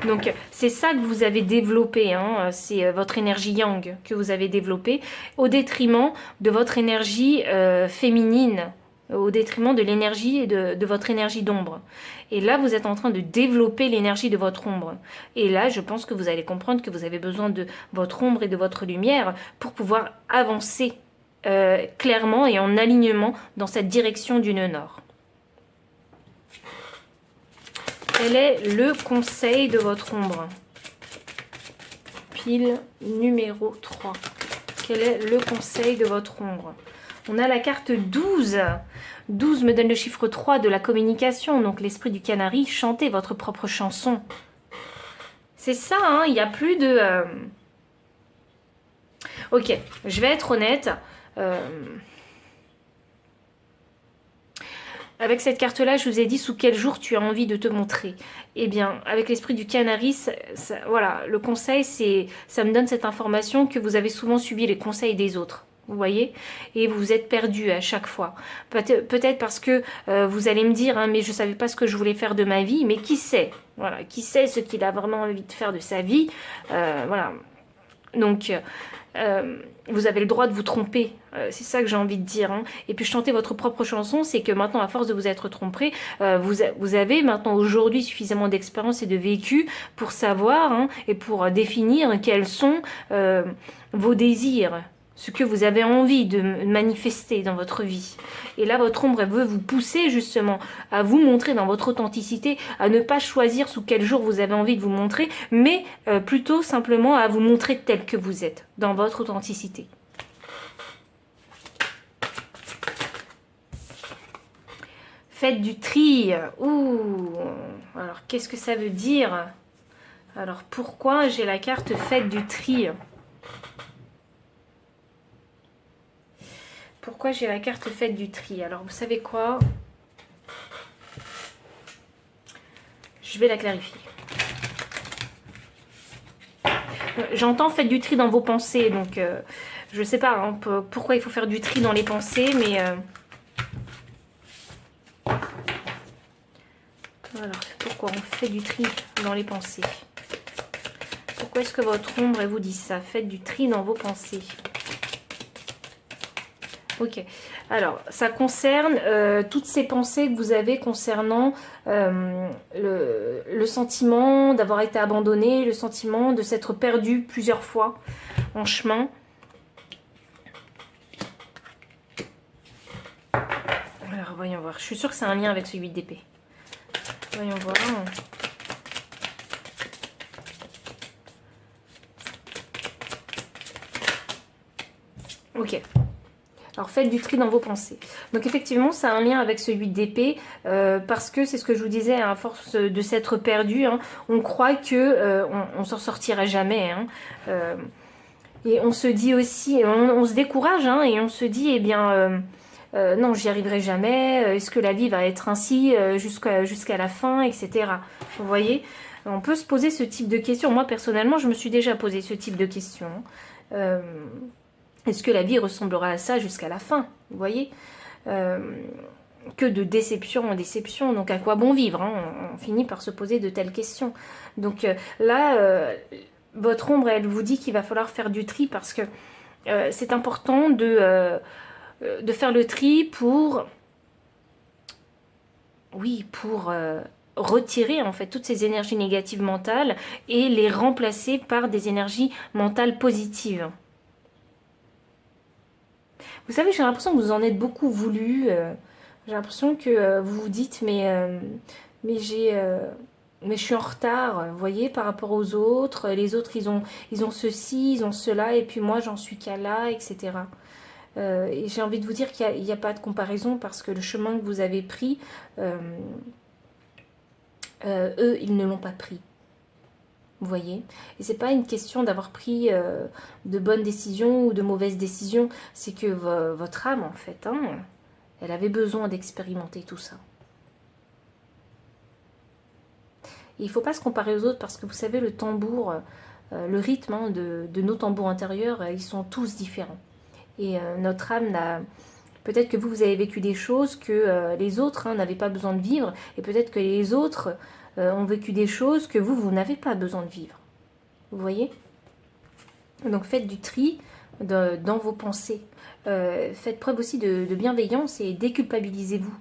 Donc c'est ça que vous avez développé, hein, c'est votre énergie yang que vous avez développée au détriment de votre énergie féminine, au détriment de l'énergie et de votre énergie d'ombre. Et là, vous êtes en train de développer l'énergie de votre ombre. Et là, je pense que vous allez comprendre que vous avez besoin de votre ombre et de votre lumière pour pouvoir avancer clairement et en alignement dans cette direction du nœud nord. Quel est le conseil de votre ombre? Pile numéro 3. Quel est le conseil de votre ombre? On a la carte 12. 12 me donne le chiffre 3 de la communication, donc l'esprit du canari. Chantez votre propre chanson. C'est ça, hein, il n'y a plus de... Ok, je vais être honnête. Avec cette carte-là, je vous ai dit sous quel jour tu as envie de te montrer. Eh bien, avec l'esprit du canari, voilà, le conseil, ça me donne cette information que vous avez souvent suivi les conseils des autres. Vous voyez? Et vous vous êtes perdu à chaque fois. Peut-être parce que vous allez me dire, hein, mais je ne savais pas ce que je voulais faire de ma vie. Mais qui sait? Voilà, qui sait ce qu'il a vraiment envie de faire de sa vie? Voilà. Donc... vous avez le droit de vous tromper, c'est ça que j'ai envie de dire, hein. Et puis chanter votre propre chanson, c'est que maintenant, à force de vous être trompé, vous avez maintenant aujourd'hui suffisamment d'expérience et de vécu pour savoir, hein, et pour définir quels sont vos désirs, ce que vous avez envie de manifester dans votre vie. Et là, votre ombre, elle veut vous pousser justement à vous montrer dans votre authenticité, à ne pas choisir sous quel jour vous avez envie de vous montrer, mais plutôt simplement à vous montrer tel que vous êtes, dans votre authenticité. Faites du tri. Ouh. Alors, qu'est-ce que ça veut dire? Alors, pourquoi j'ai la carte faites du tri? Pourquoi j'ai la carte faites du tri? Alors, vous savez quoi? Je vais la clarifier. J'entends faites du tri dans vos pensées, donc je ne sais pas, hein, pourquoi il faut faire du tri dans les pensées, mais... Alors, pourquoi on fait du tri dans les pensées? Pourquoi est-ce que votre ombre, elle vous dit ça? Faites du tri dans vos pensées. Ok, alors ça concerne toutes ces pensées que vous avez concernant le sentiment d'avoir été abandonné, le sentiment de s'être perdu plusieurs fois en chemin. Alors voyons voir, je suis sûre que c'est un lien avec ce 8 d'épée. Voyons voir. Ok. Alors faites du tri dans vos pensées. Donc effectivement, ça a un lien avec ce 8 d'épée parce que c'est ce que je vous disais, hein, à force de s'être perdu, hein, on croit que on s'en sortira jamais. Hein, et on se dit aussi, on se décourage, hein, et on se dit, eh bien, non, j'y arriverai jamais. Est-ce que la vie va être ainsi jusqu'à la fin, etc. Vous voyez, on peut se poser ce type de questions. Moi personnellement, je me suis déjà posé ce type de questions. Est-ce que la vie ressemblera à ça jusqu'à la fin? Vous voyez, que de déception en déception. Donc à quoi bon vivre, hein? On finit par se poser de telles questions. Donc là, votre ombre, elle vous dit qu'il va falloir faire du tri parce que c'est important de faire le tri pour... Oui, pour... retirer en fait toutes ces énergies négatives mentales et les remplacer par des énergies mentales positives. Vous savez, j'ai l'impression que vous en êtes beaucoup voulu. J'ai l'impression que vous vous dites, mais je suis en retard, vous voyez, par rapport aux autres. Les autres, ils ont ceci, ils ont cela, et puis moi, j'en suis qu'à là, etc. Et j'ai envie de vous dire qu'il n'y a pas de comparaison parce que le chemin que vous avez pris, eux, ils ne l'ont pas pris. Vous voyez, et c'est pas une question d'avoir pris de bonnes décisions ou de mauvaises décisions, c'est que votre âme en fait, hein, elle avait besoin d'expérimenter tout ça. Et il faut pas se comparer aux autres parce que vous savez, le tambour, le rythme, hein, de nos tambours intérieurs, ils sont tous différents. Et notre âme n'a... Peut-être que vous avez vécu des choses que les autres, hein, n'avaient pas besoin de vivre, et peut-être que les autres ont vécu des choses que vous n'avez pas besoin de vivre. Vous voyez? Donc faites du tri dans vos pensées. Faites preuve aussi de bienveillance et déculpabilisez-vous.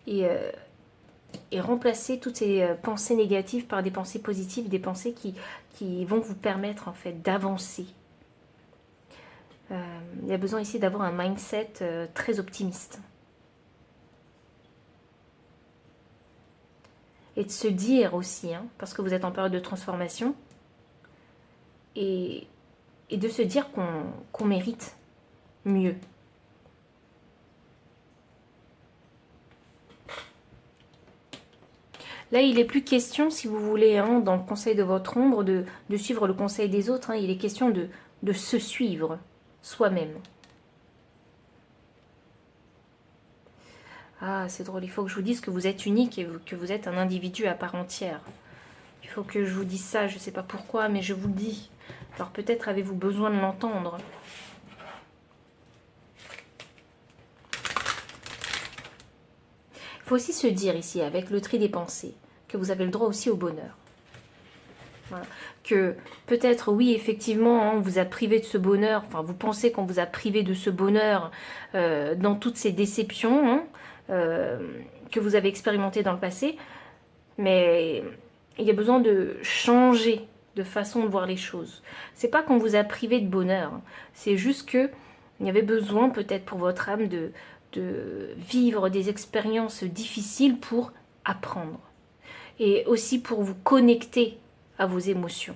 Et remplacez toutes ces pensées négatives par des pensées positives, des pensées qui vont vous permettre en fait d'avancer. Il y a besoin ici d'avoir un mindset très optimiste. Et de se dire aussi, hein, parce que vous êtes en période de transformation, et de se dire qu'on mérite mieux. Là, il n'est plus question, si vous voulez, hein, dans le conseil de votre ombre, de suivre le conseil des autres. Hein, il est question de se suivre soi-même. Ah, c'est drôle, il faut que je vous dise que vous êtes unique et que vous êtes un individu à part entière. Il faut que je vous dise ça, je ne sais pas pourquoi, mais je vous le dis. Alors peut-être avez-vous besoin de l'entendre. Il faut aussi se dire ici, avec le tri des pensées, que vous avez le droit aussi au bonheur. Voilà. Que peut-être, oui, effectivement, hein, on vous a privé de ce bonheur, enfin, vous pensez qu'on vous a privé de ce bonheur dans toutes ces déceptions hein, que vous avez expérimentées dans le passé, mais il y a besoin de changer de façon de voir les choses. C'est pas qu'on vous a privé de bonheur, hein, c'est juste que il y avait besoin peut-être pour votre âme de vivre des expériences difficiles pour apprendre. Et aussi pour vous connecter à vos émotions.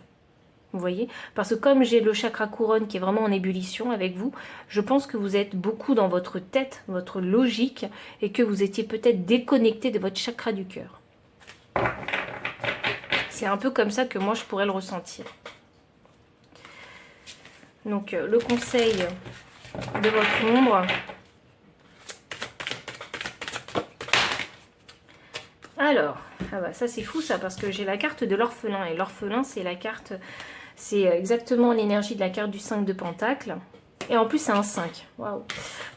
Vous voyez? Parce que comme j'ai le chakra couronne qui est vraiment en ébullition avec vous, je pense que vous êtes beaucoup dans votre tête, votre logique, et que vous étiez peut-être déconnecté de votre chakra du cœur. C'est un peu comme ça que moi je pourrais le ressentir. Donc le conseil de votre ombre. Alors, ah bah ça c'est fou ça, parce que j'ai la carte de l'orphelin, et l'orphelin c'est la carte, c'est exactement l'énergie de la carte du 5 de Pentacle, et en plus c'est un 5, waouh.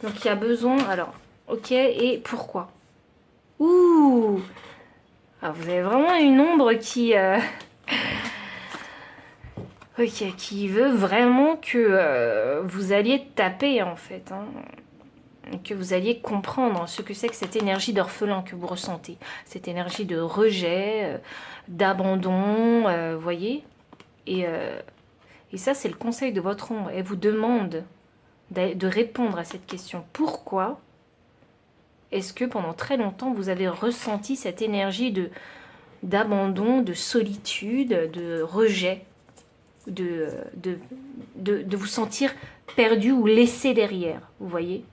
Donc il y a besoin, alors, ok, et pourquoi? Ouh, alors, vous avez vraiment une ombre qui... ok, qui veut vraiment que vous alliez taper en fait, hein. Que vous alliez comprendre ce que c'est que cette énergie d'orphelin que vous ressentez. Cette énergie de rejet, d'abandon, vous voyez. Et ça, c'est le conseil de votre ombre. Elle vous demande de répondre à cette question. Pourquoi est-ce que pendant très longtemps, vous avez ressenti cette énergie d'abandon, de solitude, de rejet, de vous sentir perdu ou laissé derrière, vous voyez?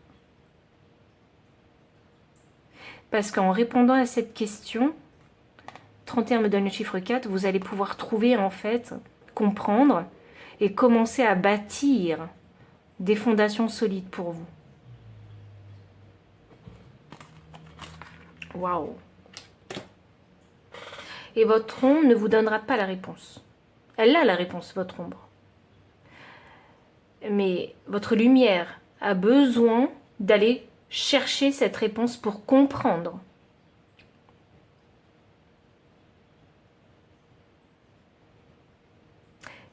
Parce qu'en répondant à cette question, 31 me donne le chiffre 4, vous allez pouvoir trouver en fait, comprendre et commencer à bâtir des fondations solides pour vous. Waouh! Et votre ombre ne vous donnera pas la réponse. Elle a la réponse, votre ombre. Mais votre lumière a besoin d'aller chercher cette réponse pour comprendre.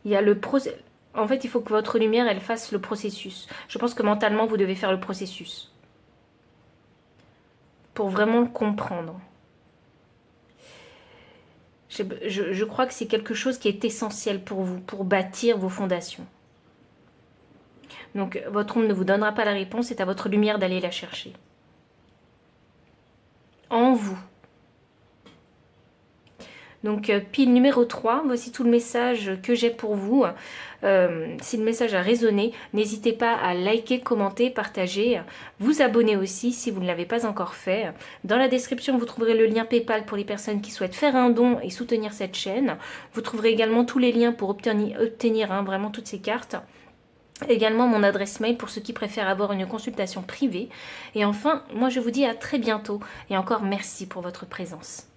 Il y a le processus. En fait, il faut que votre lumière, elle fasse le processus. Je pense que mentalement, vous devez faire le processus. Pour vraiment le comprendre. Je crois que c'est quelque chose qui est essentiel pour vous, pour bâtir vos fondations. Donc, votre ombre ne vous donnera pas la réponse, c'est à votre lumière d'aller la chercher. En vous. Donc, pile numéro 3, voici tout le message que j'ai pour vous. Si le message a résonné, n'hésitez pas à liker, commenter, partager, vous abonner aussi si vous ne l'avez pas encore fait. Dans la description, vous trouverez le lien PayPal pour les personnes qui souhaitent faire un don et soutenir cette chaîne. Vous trouverez également tous les liens pour obtenir vraiment toutes ces cartes. Également mon adresse mail pour ceux qui préfèrent avoir une consultation privée. Et enfin, moi je vous dis à très bientôt et encore merci pour votre présence.